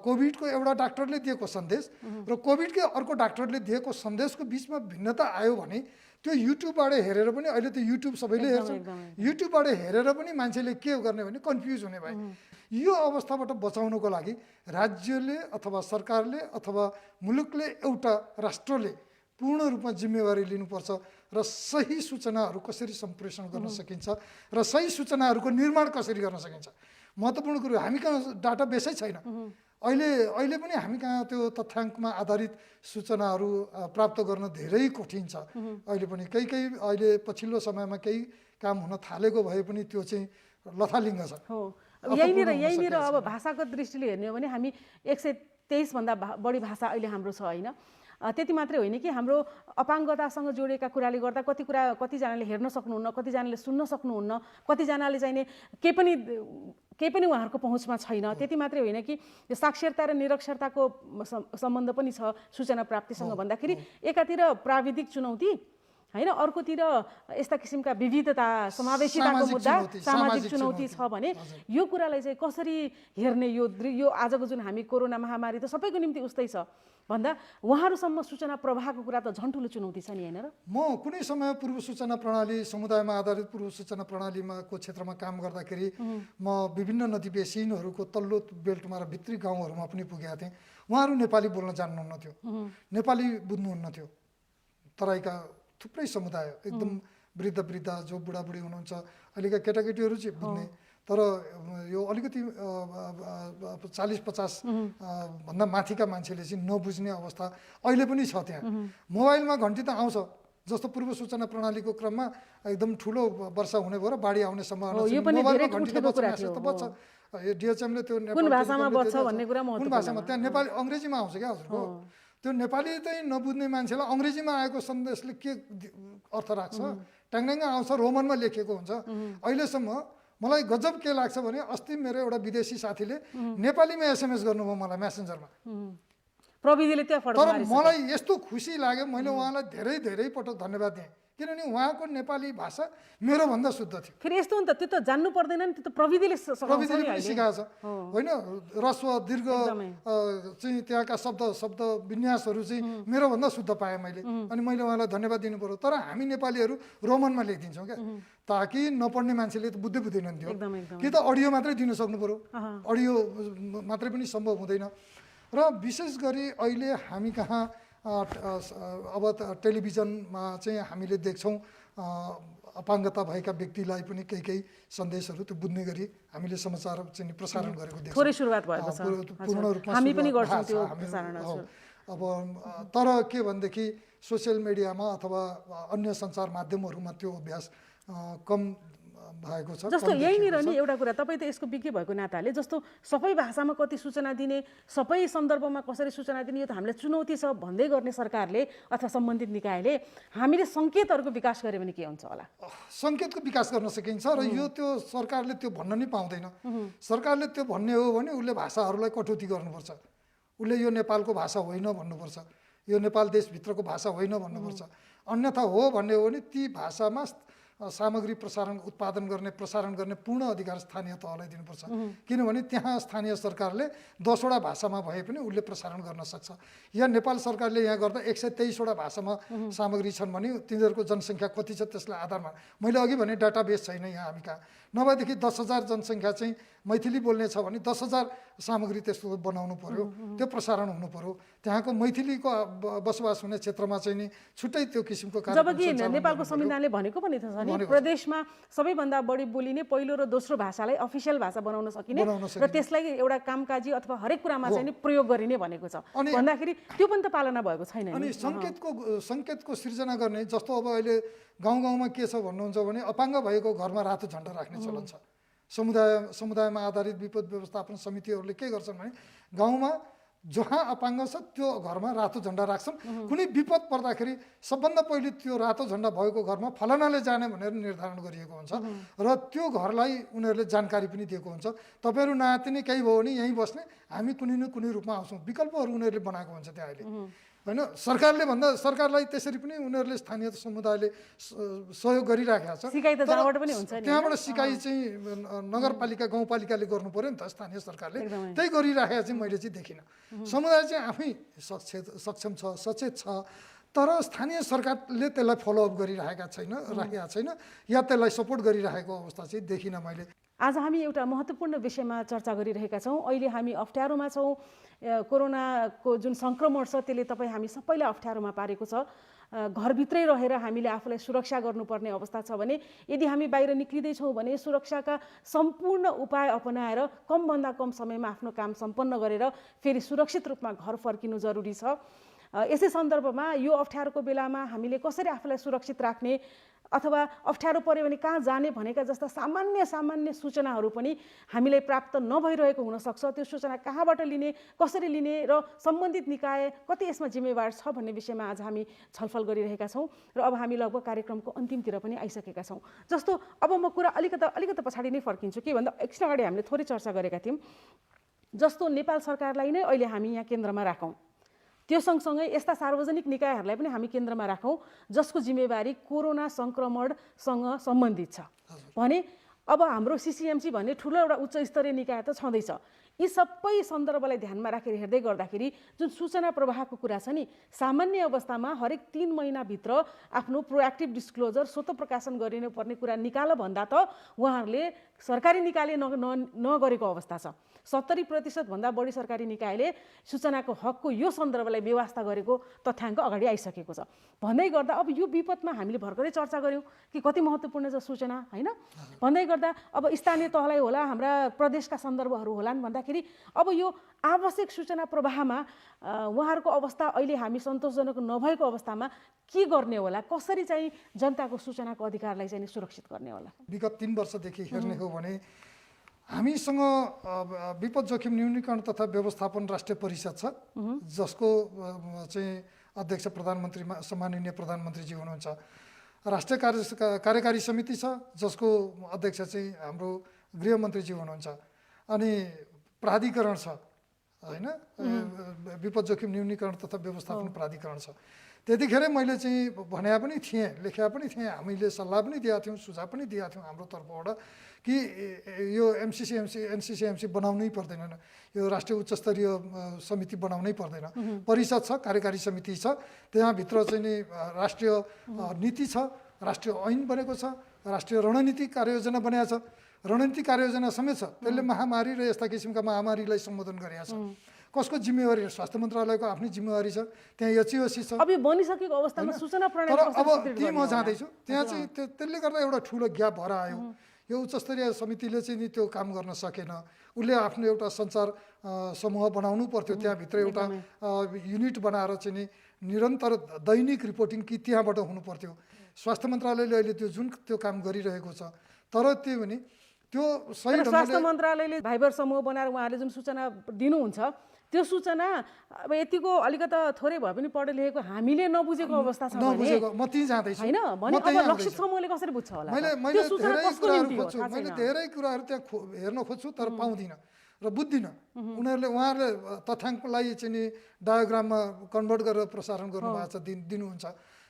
[SPEAKER 3] कोभिडको एउटा डाक्टरले दिएको सन्देश र कोभिडकै अर्को डाक्टरले दिएको सन्देशको बिचमा भिन्नता आयो भने त्यो युट्युबबाट हेरेर पनि, अहिले त युट्युब सबैले हेर्छ, युट्युबबाट हेरेर पनि मान्छेले के गर्ने भने कन्फ्युज हुने भए। यो अवस्थाबाट बचाउनको लागि राज्यले अथवा सरकारले अथवा मुलुकले, एउटा राष्ट्रले पूर्ण रूपमा जिम्मेवारी लिनुपर्छ र सही सूचनाहरू कसरी सम्प्रेषण गर्न सकिन्छ र सही सूचनाहरूको निर्माण कसरी गर्न सकिन्छ। महत्त्वपूर्ण कुरो, हामी कहाँ डाटा बेसै छैन अहिले पनि हामी कहाँ त्यो तथ्याङ्कमा आधारित सूचनाहरू प्राप्त गर्न धेरै कठिन छ। अहिले पनि केही अहिले पछिल्लो समयमा केही काम हुन थालेको भए पनि त्यो चाहिँ लथालिङ्ग छ।
[SPEAKER 2] यहीँनिर अब भाषागत दृष्टिले हेर्ने हो भने हामी 123 भन्दा बढी भाषा अहिले हाम्रो छ होइन। त्यति मात्रै होइन कि हाम्रो अपाङ्गतासँग जोडिएका कुराले गर्दा कतिजनाले हेर्न सक्नुहुन्न, कतिजनाले सुन्न सक्नुहुन्न, कतिजनाले चाहिँ केही पनि उहाँहरूको पहुँचमा छैन। त्यति मात्रै होइन कि यो साक्षरता र निरक्षरताको सम्बन्ध पनि छ सूचना प्राप्तिसँग भन्दाखेरि एकातिर प्राविधिक चुनौती होइन, अर्कोतिर यस्ता किसिमका विविधता समावेशिताको मुद्दा सामाजिक चुनौती छ भने यो कुरालाई चाहिँ कसरी हेर्ने, यो आजको जुन हामी कोरोना महामारी त सबैको निम्ति उस्तै छ भन्दा उहाँहरूसम्म सूचना प्रवाहको कुरा त झन् ठुलो चुनौती छ नि होइन र।
[SPEAKER 3] म कुनै समय पूर्व सूचना प्रणाली, समुदायमा आधारित पूर्व सूचना प्रणालीमा को क्षेत्रमा काम गर्दाखेरि म विभिन्न नदी बेसिनहरूको तल्लो बेल्टमा र भित्री गाउँहरूमा पनि पुगेका थिएँ। उहाँहरू नेपाली बोल्न जान्नुहुन्न थियो, नेपाली बुझ्नुहुन्न थियो। तराईका थुप्रै समुदाय एकदम वृद्ध जो बुढाबुढी हुनुहुन्छ, अहिलेका केटाकेटीहरू चाहिँ बुझ्ने, तर यो अलिकति 40-50 भन्दा माथिका मान्छेले चाहिँ नबुझ्ने अवस्था अहिले पनि छ। त्यहाँ मोबाइलमा घन्टी त आउँछ, जस्तो पूर्व सूचना प्रणालीको क्रममा एकदम ठुलो वर्षा हुने भयो र बाढी आउने सम्भावना छ, मोबाइलमा घन्टी त बच्छ। डिएचएमले त्यो
[SPEAKER 2] कुन भाषामा बच्छ भन्ने कुरा
[SPEAKER 3] कुन भाषामा, त्यहाँ नेपाली अङ्ग्रेजीमा आउँछ क्या हजुरको। त्यो नेपाली चाहिँ नबुझ्ने मान्छेलाई अङ्ग्रेजीमा आएको सन्देशले के अर्थ राख्छ? ट्याङट्याङ आउँछ, रोमनमा लेखिएको हुन्छ। अहिलेसम्म मलाई गजब के लाग्छ भने अस्ति मेरो एउटा विदेशी साथीले नेपालीमा एसएमएस गर्नुभयो मलाई मेसेन्जरमा।
[SPEAKER 2] प्रविधिले त्यहाँ फड्को
[SPEAKER 3] तर मलाई यस्तो खुसी लाग्यो, मैले उहाँलाई धेरै धेरै पटक धन्यवाद दिएँ, किनभने उहाँको नेपाली भाषा मेरोभन्दा शुद्ध थियो।
[SPEAKER 2] फेरि यस्तो हो नि त, त्यो त जान्नु पर्दैन नि, त्यो त प्रविधिले
[SPEAKER 3] प्रविधिले पनि सिकाएको छ होइन। ह्रस्व दीर्घ चाहिँ त्यहाँका शब्द विन्यासहरू चाहिँ मेरोभन्दा शुद्ध पाएँ मैले, अनि मैले उहाँलाई धन्यवाद दिनु पर्यो। तर हामी नेपालीहरू रोमनमा लेखिदिन्छौँ क्या, ताकि नपढ्ने मान्छेले त बुझ्दैन थियो कि त अडियो मात्रै दिन सक्नु पर्यो, अडियो मात्रै पनि सम्भव हुँदैन। र विशेष गरी अहिले हामी कहाँ अब टेलिभिजनमा चाहिँ हामीले देख्छौँ अपाङ्गता भएका व्यक्तिलाई पनि केही सन्देशहरू त्यो बुझ्ने गरी हामीले समाचार चाहिँ प्रसारण गरेको देख्छौँ।
[SPEAKER 2] थोरै सुरुवात भएको छ,
[SPEAKER 3] पूर्ण रूपमा
[SPEAKER 2] हामी पनि गर्छौँ त्यो प्रसारण।
[SPEAKER 3] अब तर के भनेदेखि सोसियल मिडियामा अथवा अन्य सञ्चार माध्यमहरूमा त्यो अभ्यास कम भएको छ।
[SPEAKER 2] जस्तो यहीँनिर नि एउटा कुरा, तपाईँ त यसको विज्ञ भएको नाताले जस्तो सबै भाषामा कति सूचना दिने, सबै सन्दर्भमा कसरी सूचना दिने, यो त हामीलाई चुनौती छ भन्दै गर्ने सरकारले अथवा सम्बन्धित निकायले हामीले सङ्केतहरूको विकास गर्यो भने के हुन्छ होला?
[SPEAKER 3] सङ्केतको विकास गर्न सकिन्छ र यो त्यो सरकारले त्यो भन्न नै पाउँदैन। सरकारले त्यो भन्ने हो भने उसले भाषाहरूलाई कटौती गर्नुपर्छ, उसले यो नेपालको भाषा होइन भन्नुपर्छ, यो नेपाल देशभित्रको भाषा होइन भन्नुपर्छ। अन्यथा हो भन्ने हो भने ती भाषामा सामग्री उत्पादन गर्ने प्रसारण गर्ने पूर्ण अधिकार स्थानीय तहलाई दिनुपर्छ, किनभने त्यहाँ स्थानीय सरकारले 10 वटा भाषामा भए पनि उसले प्रसारण गर्न सक्छ। या नेपाल सरकारले यहाँ गर्दा 123 वटा भाषामा सामग्री छन् भने तिनीहरूको जनसङ्ख्या कति छ त्यसलाई आधारमा, मैले अघि भने डाटाबेस छैन यहाँ हामी कहाँ, नभएदेखि 10,000 जनसङ्ख्या चाहिँ मैथिली बोल्ने छ भने 10,000 सामग्री त्यस्तो बनाउनु पर्यो, त्यो प्रसारण हुनु पर्यो। त्यहाँको मैथिलीको बसोबास हुने क्षेत्रमा चाहिँ नि छुट्टै त्यो किसिमको
[SPEAKER 2] जबकि नेपालको संविधानले भनेको पनि छ नि, प्रदेशमा सबैभन्दा बढी बोलिने पहिलो र दोस्रो भाषालाई अफिसियल भाषा बनाउन सकिने र त्यसलाई एउटा कामकाजी अथवा हरेक कुरामा चाहिँ प्रयोग गरिने भनेको छ भन्दाखेरि त्यो पनि त पालना भएको छैन।
[SPEAKER 3] अनि सङ्केतको सिर्जना गर्ने, जस्तो अब अहिले गाउँमा के छ भन्नुहुन्छ भने अपाङ्ग भएको घरमा रातो झन्डा राख्ने चलन छ। समुदायमा आधारित विपद व्यवस्थापन समितिहरूले के गर्छन् भने गाउँमा जहाँ अपाङ्ग छ त्यो घरमा रातो झन्डा राख्छन्। कुनै विपद पर्दाखेरि सबभन्दा पहिले त्यो रातो झन्डा भएको घरमा फलानाले जाने भनेर निर्धारण गरिएको हुन्छ र त्यो घरलाई उनीहरूले जानकारी पनि दिएको हुन्छ, तपाईँहरू नआत्तिने केही भयो भने यहीँ बस्ने, हामी कुनै न कुनै रूपमा आउँछौँ। विकल्पहरू उनीहरूले बनाएको हुन्छ त्यहाँ अहिले होइन। सरकारलाई त्यसरी पनि उनीहरूले स्थानीय समुदायले सहयोग गरिराखेको छ। त्यहाँबाट सिकाइ चाहिँ नगरपालिका गाउँपालिकाले गर्नु पर्यो नि त, स्थानीय सरकारले त्यही गरिराखेको चाहिँ मैले चाहिँ देखिनँ। समुदाय चाहिँ आफै सक्षम छ, सचेत छ, तर स्थानीय सरकारले त्यसलाई फलोअप गरिराखेका छैन या त्यसलाई सपोर्ट गरिराखेको अवस्था चाहिँ देखिनँ मैले।
[SPEAKER 2] आज हामी एउटा महत्त्वपूर्ण विषयमा चर्चा गरिरहेका छौँ। अहिले हामी अप्ठ्यारोमा छौँ, कोरोनाको जुन सङ्क्रमण छ त्यसले हामी सबैलाई अप्ठ्यारोमा पारेको छ। घरभित्रै रहेर हामीले आफूलाई सुरक्षा गर्नुपर्ने अवस्था छ भने यदि हामी बाहिर निक्लिँदैछौँ भने सुरक्षाका सम्पूर्ण उपाय अपनाएर कमभन्दा कम समयमा आफ्नो काम सम्पन्न गरेर फेरि सुरक्षित रूपमा घर फर्किनु जरुरी छ। यसै सन्दर्भमा यो अप्ठ्यारोको बेलामा हामीले कसरी आफूलाई सुरक्षित राख्ने अथवा अप्ठ्यारो पर्यो भने कहाँ जाने भनेका जस्ता सामान्य सूचनाहरू पनि हामीलाई प्राप्त नभइरहेको हुनसक्छ। त्यो सूचना कहाँबाट लिने, कसरी लिने र सम्बन्धित निकाय कति यसमा जिम्मेवार छ भन्ने विषयमा आज हामी छलफल गरिरहेका छौँ र अब हामी लगभग कार्यक्रमको अन्तिमतिर पनि आइसकेका छौँ। जस्तो अब म कुरा अलिकति पछाडि नै फर्किन्छु के भन्दा एकछिन अगाडि हामीले थोरै चर्चा गरेका थियौँ। जस्तो नेपाल सरकारलाई नै अहिले हामी यहाँ केन्द्रमा राखौँ, त्यो सँगसँगै यस्ता सार्वजनिक निकायहरूलाई पनि हामी केन्द्रमा राखौँ जसको जिम्मेवारी कोरोना सङ्क्रमणसँग सम्बन्धित छ भने अब हाम्रो सिसिएमसी भन्ने ठुलो एउटा उच्च स्तरीय निकाय त छँदैछ। यी सबै सन्दर्भलाई ध्यानमा राखेर हेर्दै गर्दाखेरि जुन सूचना प्रवाहको कुरा छ नि, सामान्य अवस्थामा हरेक 3 महिनाभित्र आफ्नो प्रोएक्टिभ डिस्क्लोजर स्वतः प्रकाशन गरिनुपर्ने कुरा निकाल भन्दा त उहाँहरूले सरकारी निकायले नगरेको अवस्था छ। 70% भन्दा बढी सरकारी निकायले सूचनाको हकको यो सन्दर्भलाई व्यवस्था गरेको तथ्याङ्क अगाडि आइसकेको छ। भन्दै गर्दा अब यो विपदमा हामीले भर्खरै चर्चा गऱ्यौँ कि कति महत्त्वपूर्ण छ सूचना होइन। भन्दै गर्दा अब स्थानीय तहलाई होला, हाम्रा प्रदेशका सन्दर्भहरू होलान् भन्दाखेरि अब यो आवश्यक सूचना प्रवाहमा उहाँहरूको अवस्था अहिले हामी सन्तोषजनक नभएको अवस्थामा के गर्ने होला, कसरी चाहिँ जनताको सूचनाको अधिकारलाई चाहिँ सुरक्षित गर्ने होला?
[SPEAKER 3] विगत 3 वर्षदेखि हेर्ने हो भने हामीसँग विपद जोखिम न्यूनीकरण तथा व्यवस्थापन राष्ट्रिय परिषद छ, जसको चाहिँ अध्यक्ष प्रधानमन्त्री सम्माननीय प्रधानमन्त्रीजी हुनुहुन्छ। राष्ट्रिय कार्यकारी समिति छ, जसको अध्यक्ष चाहिँ हाम्रो गृहमन्त्रीजी हुनुहुन्छ। अनि प्राधिकरण छ हैन, विपद जोखिम न्यूनीकरण तथा व्यवस्थापन प्राधिकरण छ। त्यतिखेर मैले चाहिँ भने पनि थिएँ, लेखेका पनि थिएँ, हामीले सल्लाह पनि दिएका थियौँ, सुझाव पनि दिएका थियौँ हाम्रो तर्फबाट कि यो एनसिसिएमसी बनाउनै पर्दैन, यो राष्ट्रिय उच्चस्तरीय समिति बनाउनै पर्दैन। परिषद छ, कार्यकारी समिति छ, त्यहाँभित्र चाहिँ नि राष्ट्रिय नीति छ, राष्ट्रिय ऐन बनेको छ, राष्ट्रिय रणनीति कार्ययोजना बनाएको छ, रणनीति कार्ययोजना समेत छ। त्यसले महामारी र यस्ता किसिमका महामारीलाई सम्बोधन गरेको छ। कसको जिम्मेवारी? स्वास्थ्य मन्त्रालयको आफ्नै जिम्मेवारी छ, त्यहाँ एचओसी छ।
[SPEAKER 2] अब बनिसकेको अवस्थामा सूचना प्रणाली
[SPEAKER 3] तर अब त्यही म जाँदैछु, त्यहाँ चाहिँ त्यसले गर्दा एउटा ठुलो ग्याप भएर आयो। यो उच्चस्तरीय समितिले चाहिँ नि त्यो काम गर्न सकेन। उसले आफ्नो एउटा सञ्चार समूह बनाउनु पर्थ्यो, त्यहाँभित्र एउटा युनिट बनाएर चाहिँ नि निरन्तर दैनिक रिपोर्टिङ कि त्यहाँबाट हुनु पर्थ्यो। स्वास्थ्य मन्त्रालयले अहिले त्यो काम गरिरहेको छ। तर त्यो भने त्यो सही ढङ्गले
[SPEAKER 2] स्वास्थ्य मन्त्रालयले भाइबर समूह बनाएर उहाँहरूले जुन सूचना दिनुहुन्छ, त्यो सूचना अब यतिको अलिकता थोरै भए पनि पढे लेखेको हामीले नबुझेको अवस्था छ
[SPEAKER 3] नबुझेको। म त्यहीँ जाँदैछु
[SPEAKER 2] हैन भने अब लक्षित समूहले कसरी बुझ्छ होला?
[SPEAKER 3] मैले धेरै कुराहरू त्यहाँ हेर्न खोज्छु, तर पाउँदिनँ र बुझ्दिनँ। उहाँहरूले तथ्याङ्कलाई चाहिँ नि डायोग्राममा कन्भर्ट गरेर प्रसारण गर्नुभएको छ, दिनुहुन्छ।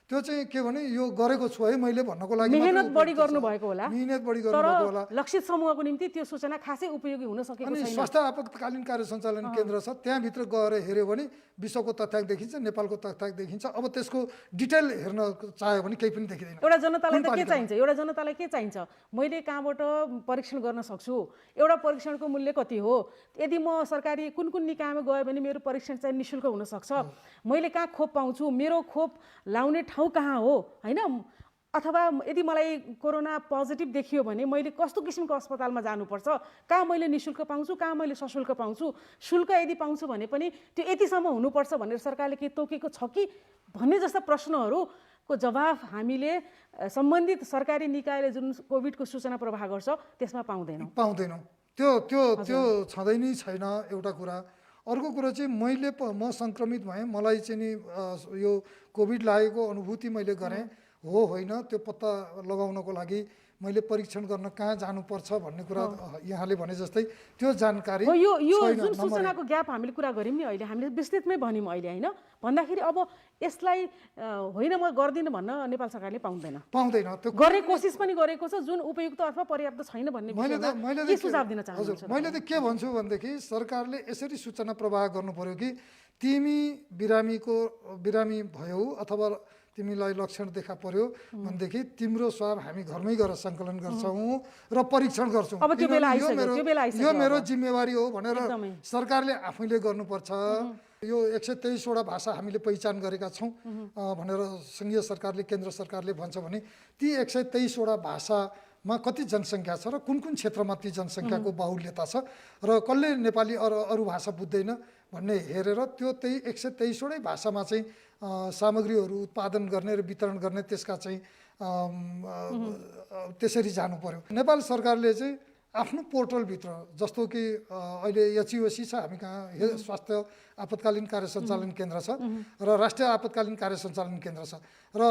[SPEAKER 3] त्यो चाहिँ के भने यो गरेको छु है मैले भन्नको लागि
[SPEAKER 2] मेहनत बढी गर्नुभएको होला,
[SPEAKER 3] मेहनत बढी गर्नुभएको होला।
[SPEAKER 2] लक्षित समूहको निम्ति त्यो सूचना खासै उपयोगी हुन सकेको
[SPEAKER 3] अनि
[SPEAKER 2] छैन।
[SPEAKER 3] स्वास्थ्य आपतकालीन कार्य सञ्चालन केन्द्र छ, त्यहाँभित्र गएर हेऱ्यो भने विश्वको तथ्याङ्क देखिन्छ, नेपालको तथ्याङ्क देखिन्छ। अब त्यसको डिटेल हेर्न चाह्यो भने केही पनि देखिँदैन।
[SPEAKER 2] एउटा जनतालाई त के चाहिन्छ? एउटा जनतालाई के चाहिन्छ? मैले कहाँबाट परीक्षण गर्न सक्छु? एउटा परीक्षणको मूल्य कति हो? यदि म सरकारी कुन निकायमा गएँ भने मेरो परीक्षण चाहिँ निःशुल्क हुनसक्छ। मैले कहाँ खोप पाउँछु? मेरो खोप लाउने ठाउँ कहाँ हो? हैन, अथवा यदि मलाई कोरोना पोजिटिभ देखियो भने मैले कस्तो किसिमको अस्पतालमा जानुपर्छ? कहाँ मैले निःशुल्क पाउँछु, कहाँ मैले सशुल्क पाउँछु? शुल्क यदि पाउँछु भने पनि त्यो यतिसम्म हुनुपर्छ भनेर सरकारले के तोकेको छ कि भन्ने जस्ता प्रश्नहरूको जवाफ हामीले सम्बन्धित सरकारी निकायले जुन कोभिडको सूचना प्रवाह गर्छ त्यसमा पाउँदैनौँ।
[SPEAKER 3] त्यो छँदै नै छैन एउटा कुरा। अर्को कुरा चाहिँ म सङ्क्रमित भएँ, मलाई चाहिँ नि यो कोभिड लागेको अनुभूति मैले गरेँ हो होइन, त्यो पत्ता लगाउनको लागि मैले परीक्षण गर्न कहाँ जानुपर्छ भन्ने कुरा यहाँले भने जस्तै त्यो जानकारी
[SPEAKER 2] हो। यो जुन सूचनाको ग्याप हामीले कुरा गऱ्यौँ नि अहिले, हामीले विस्तृतमै भन्यौँ अहिले होइन, भन्दाखेरि अब यसलाई होइन म गर्दिनँ भन्न नेपाल सरकारले पाउँदैन।
[SPEAKER 3] त्यो
[SPEAKER 2] गर्ने कोसिस पनि गरेको छ, जुन उपयुक्त अथवा पर्याप्त छैन भन्ने विषयमा के सुझाव दिन चाहन्छु?
[SPEAKER 3] मैले त के भन्छु भनेदेखि सरकारले यसरी सूचना प्रवाह गर्नु पर्यो कि तिमी बिरामी भयौ अथवा तिमीलाई लक्षण देखा पर्यो भनेदेखि तिम्रो स्वाब हामी घरमै गएर सङ्कलन गर्छौँ र परीक्षण गर्छौँ। यो मेरो जिम्मेवारी हो भनेर सरकारले आफैले गर्नुपर्छ। यो 123वटा भाषा हामीले पहिचान गरेका छौँ भनेर सङ्घीय सरकारले, केन्द्र सरकारले भन्छ भने ती 123वटा भाषामा कति जनसङ्ख्या छ र कुन क्षेत्रमा ती जनसङ्ख्याको बाहुल्यता छ र कसले नेपाली अरू भाषा बुझ्दैन भन्ने हेरेर त्यो त्यही 123वटै भाषामा चाहिँ सामग्रीहरू उत्पादन गर्ने र वितरण गर्ने त्यसका चाहिँ त्यसरी जानु पर्यो। नेपाल सरकारले चाहिँ आफ्नो पोर्टलभित्र, जस्तो कि अहिले एचओसी छ हामी कहाँ, स्वास्थ्य आपतकालीन कार्य सञ्चालन केन्द्र छ र राष्ट्रिय आपतकालीन कार्य सञ्चालन केन्द्र छ र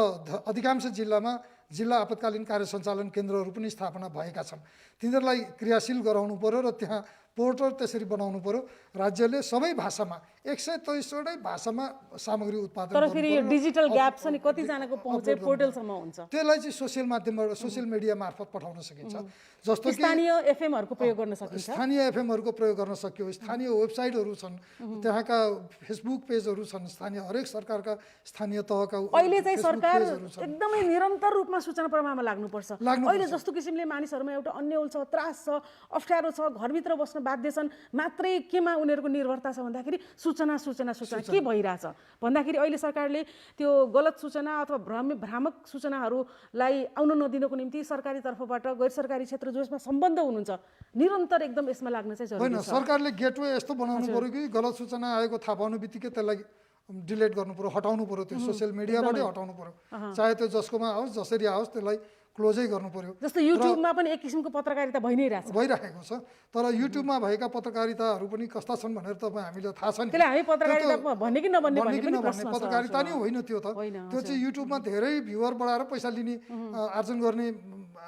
[SPEAKER 3] अधिकांश जिल्लामा जिल्ला आपतकालीन कार्य सञ्चालन केन्द्रहरू पनि स्थापना भएका छन्। तिनीहरूलाई क्रियाशील गराउनु पर्यो र त्यहाँ पोर्टल त्यसरी बनाउनु पर्यो। राज्यले सबै भाषामा 123वटै भाषामा सामग्री उत्पादन
[SPEAKER 2] तर फेरि यो डिजिटल ग्याप छ नि, कतिजनाको पहुँच चाहिँ पोर्टलसम्म हुन्छ।
[SPEAKER 3] त्यसलाई चाहिँ सोसियल माध्यमबाट, सोसियल मिडिया मार्फत पठाउन सकिन्छ। जस्तो कि
[SPEAKER 2] स्थानीय एफएमहरूको प्रयोग गर्न सकिन्छ,
[SPEAKER 3] स्थानीय एफएमहरूको प्रयोग गर्न सकियो, स्थानीय वेबसाइटहरू छन्, त्यहाँका फेसबुक पेजहरू छन्, स्थानीय हरेक सरकारका स्थानीय तहका
[SPEAKER 2] अहिले चाहिँ सरकार एकदमै निरन्तर रूपमा सूचना प्रवाहमा लाग्नुपर्छ। अहिले जस्तो किसिमले मानिसहरूमा एउटा अन्यल छ, त्रास छ, अप्ठ्यारो छ, घरभित्र बस्न बाध्य छन्, मात्रै केमा उनीहरूको निर्भरता छ भन्दाखेरि सूचना के भइरहेछ भन्दाखेरि अहिले सरकारले त्यो गलत सूचना अथवा भ्रामक सूचनाहरूलाई आउन नदिनको निम्ति सरकारी तर्फबाट गैर सरकारी क्षेत्र जसमा सम्बन्ध हुनुहुन्छ निरन्तर एकदम यसमा लाग्न चाहिँ जरुरी छ।
[SPEAKER 3] होइन, सरकारले गेटवे यस्तो बनाउनु पर्यो कि गलत सूचना आएको थाहा पाउनु बित्तिकै त्यसलाई डिलिट गर्नु पर्यो, हटाउनु पर्यो, त्यो सोसियल मिडियाबाटै हटाउनु पर्यो। चाहे त्यो जसकोमा आओस्, जसरी आओस् त्यसलाई क्लोजै गर्नु पर्यो।
[SPEAKER 2] जस्तो युट्युबमा पनि एक किसिमको पत्रकारिता भइ नै रहेछ,
[SPEAKER 3] भइरहेको छ। तर युट्युबमा भएका पत्रकारिताहरू पनि कस्ता छन् भनेर त हामीलाई थाहा छ नि।
[SPEAKER 2] त्यसले हामी पत्रकारिता भन्ने कि नभन्ने
[SPEAKER 3] भन्ने
[SPEAKER 2] भन्ने
[SPEAKER 3] कि
[SPEAKER 2] पनि
[SPEAKER 3] नभन्ने
[SPEAKER 2] प्रश्न छ।
[SPEAKER 3] पत्रकारिता नै होइन त्यो त। त्यो चाहिँ युट्युबमा धेरै भ्युवर बढाएर पैसा लिने आर्जन गर्ने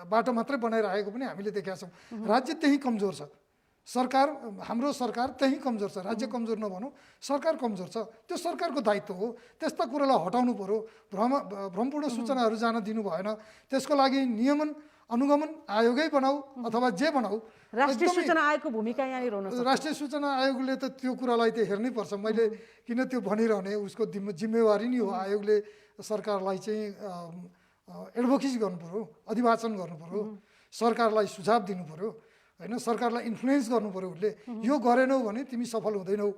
[SPEAKER 3] बाटो मात्रै बनाइरहेको पनि हामीले देखेका छौँ। राज्य त्यही कमजोर छ, सरकार हाम्रो सरकार त्यही कमजोर छ। राज्य कमजोर नभनौँ, सरकार कमजोर छ। त्यो सरकारको दायित्व हो, त्यस्ता कुरालाई हटाउनु पर्यो। भ्रमपूर्ण सूचनाहरू जान दिनु भएन। त्यसको लागि नियमन अनुगमन आयोगै बनाऊ अथवा जे बनाऊ।
[SPEAKER 2] राष्ट्रिय सूचना आयोगको भूमिका यहाँनिर हुन सक्छ।
[SPEAKER 3] राष्ट्रिय सूचना आयोगले त त्यो कुरालाई त हेर्नै पर्छ। मैले किन त्यो भनिरहने, उसको जिम्मेवारी नै हो। आयोगले सरकारलाई चाहिँ एडभोकेसी गर्नु पर्यो, अभिवाचन गर्नु पर्यो, सरकारलाई सुझाव दिनु पर्यो होइन, सरकारलाई इन्फ्लुएन्स गर्नु पर्यो। उसले यो गरेनौ भने तिमी सफल हुँदैनौ।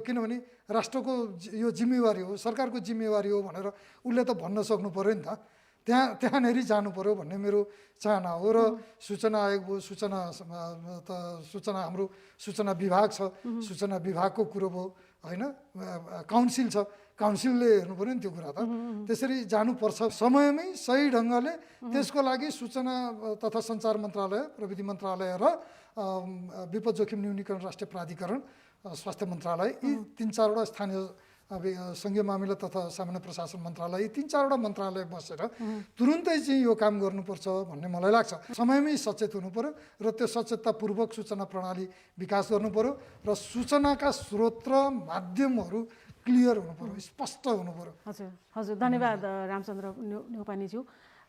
[SPEAKER 3] किनभने राष्ट्रको यो जिम्मेवारी हो, सरकारको जिम्मेवारी हो भनेर उसले त भन्न सक्नु पर्यो नि त। त्यहाँनेरि जानु पर्यो भन्ने मेरो चाहना हो। र सूचना आयोग भयो, सूचना हाम्रो सूचना विभाग छ, सूचना विभागको कुरो भयो होइन। काउन्सिल छ, काउन्सिलले हेर्नु पर्यो नि त्यो कुरा त। त्यसरी जानुपर्छ समयमै सही ढङ्गले। त्यसको लागि सूचना तथा सञ्चार मन्त्रालय, प्रविधि मन्त्रालय र विपद जोखिम न्यूनीकरण राष्ट्रिय प्राधिकरण, स्वास्थ्य मन्त्रालय, यी 3-4वटा स्थानीय सङ्घीय मामिला तथा सामान्य प्रशासन मन्त्रालय, यी 3-4वटा मन्त्रालय बसेर तुरुन्तै चाहिँ यो काम गर्नुपर्छ भन्ने मलाई लाग्छ। समयमै सचेत हुनु पर्यो र त्यो सचेततापूर्वक सूचना प्रणाली विकास गर्नु पर्यो र सूचनाका स्रोत र माध्यमहरू क्लियर हुनु पर्यो, स्पष्ट हुनु पर्यो।
[SPEAKER 2] हजुर हजुर, धन्यवाद रामचन्द्र न्यौपानेज्यू।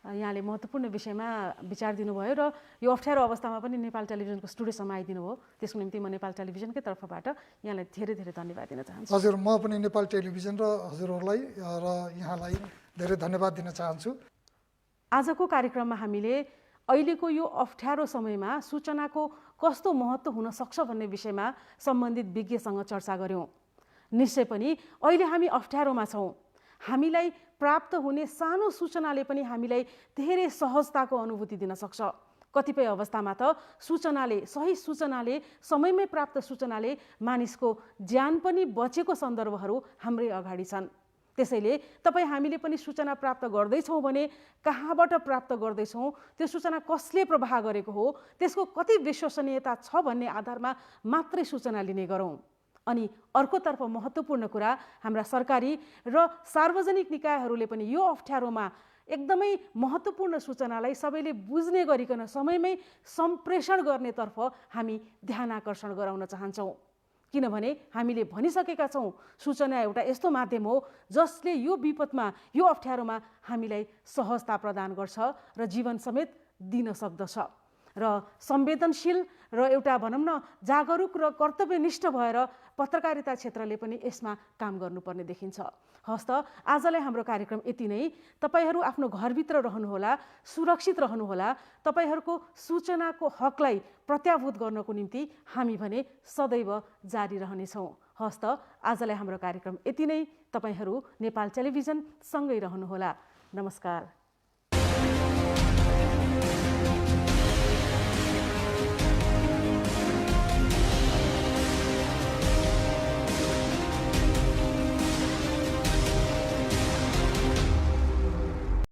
[SPEAKER 2] यहाँले महत्त्वपूर्ण विषयमा विचार दिनुभयो र यो अप्ठ्यारो अवस्थामा पनि नेपाल टेलिभिजनको स्टुडियोसम्म आइदिनु भयो। त्यसको निम्ति म नेपाल टेलिभिजनकै तर्फबाट यहाँलाई धेरै धेरै धन्यवाद दिन चाहन्छु।
[SPEAKER 3] हजुर, म पनि नेपाल टेलिभिजन र हजुरहरूलाई र यहाँलाई धेरै धन्यवाद दिन चाहन्छु।
[SPEAKER 2] आजको कार्यक्रममा हामीले अहिलेको यो अप्ठ्यारो समयमा सूचनाको कस्तो महत्त्व हुन सक्छ भन्ने विषयमा सम्बन्धित विज्ञसँग चर्चा गऱ्यौँ। निश्चय पनि अहिले हामी अप्ठ्यारोमा छौँ। हामीलाई प्राप्त हुने सानो सूचनाले पनि हामीलाई धेरै सहजताको अनुभूति दिन सक्छ। कतिपय अवस्थामा त सही सूचनाले, समयमै प्राप्त सूचनाले मानिसको ज्यान पनि बचेको सन्दर्भहरू हाम्रै अगाडि छन्। त्यसैले तपाईँ हामीले पनि सूचना प्राप्त गर्दैछौँ भने कहाँबाट प्राप्त गर्दैछौँ, त्यो सूचना कसले प्रवाह गरेको हो, त्यसको कति विश्वसनीयता छ भन्ने आधारमा मात्रै सूचना लिने गरौँ। अनि अर्कोतर्फ महत्त्वपूर्ण कुरा, हाम्रा सरकारी र सार्वजनिक निकायहरूले पनि यो अप्ठ्यारोमा एकदमै महत्त्वपूर्ण सूचनालाई सबैले बुझ्ने गरिकन समयमै सम्प्रेषण गर्नेतर्फ हामी ध्यान आकर्षण गराउन चाहन्छौँ। किनभने हामीले भनिसकेका छौँ, सूचना एउटा यस्तो माध्यम हो जसले यो विपदमा, यो अप्ठ्यारोमा हामीलाई सहजता प्रदान गर्छ र जीवन समेत दिन सक्दछ। र संवेदनशील र एउटा भनौँ न जागरुक र कर्तव्यनिष्ठ भएर पत्रकारिता क्षेत्रले पनि यसमा काम गर्नुपर्ने देखिन्छ। हस्त आजलाई हाम्रो कार्यक्रम यति नै। तपाईहरू आफ्नो घरभित्र रहनुहोला, सुरक्षित रहनुहोला। तपाईहरूको सूचनाको हकलाई प्रत्याभूत गर्नको निम्ति हामी भने सदैव जारी रहनेछौँ। हस्त आजलाई हाम्रो कार्यक्रम यति नै। तपाईहरू नेपाल टेलिभिजन सँगै रहनुहोला। नमस्कार।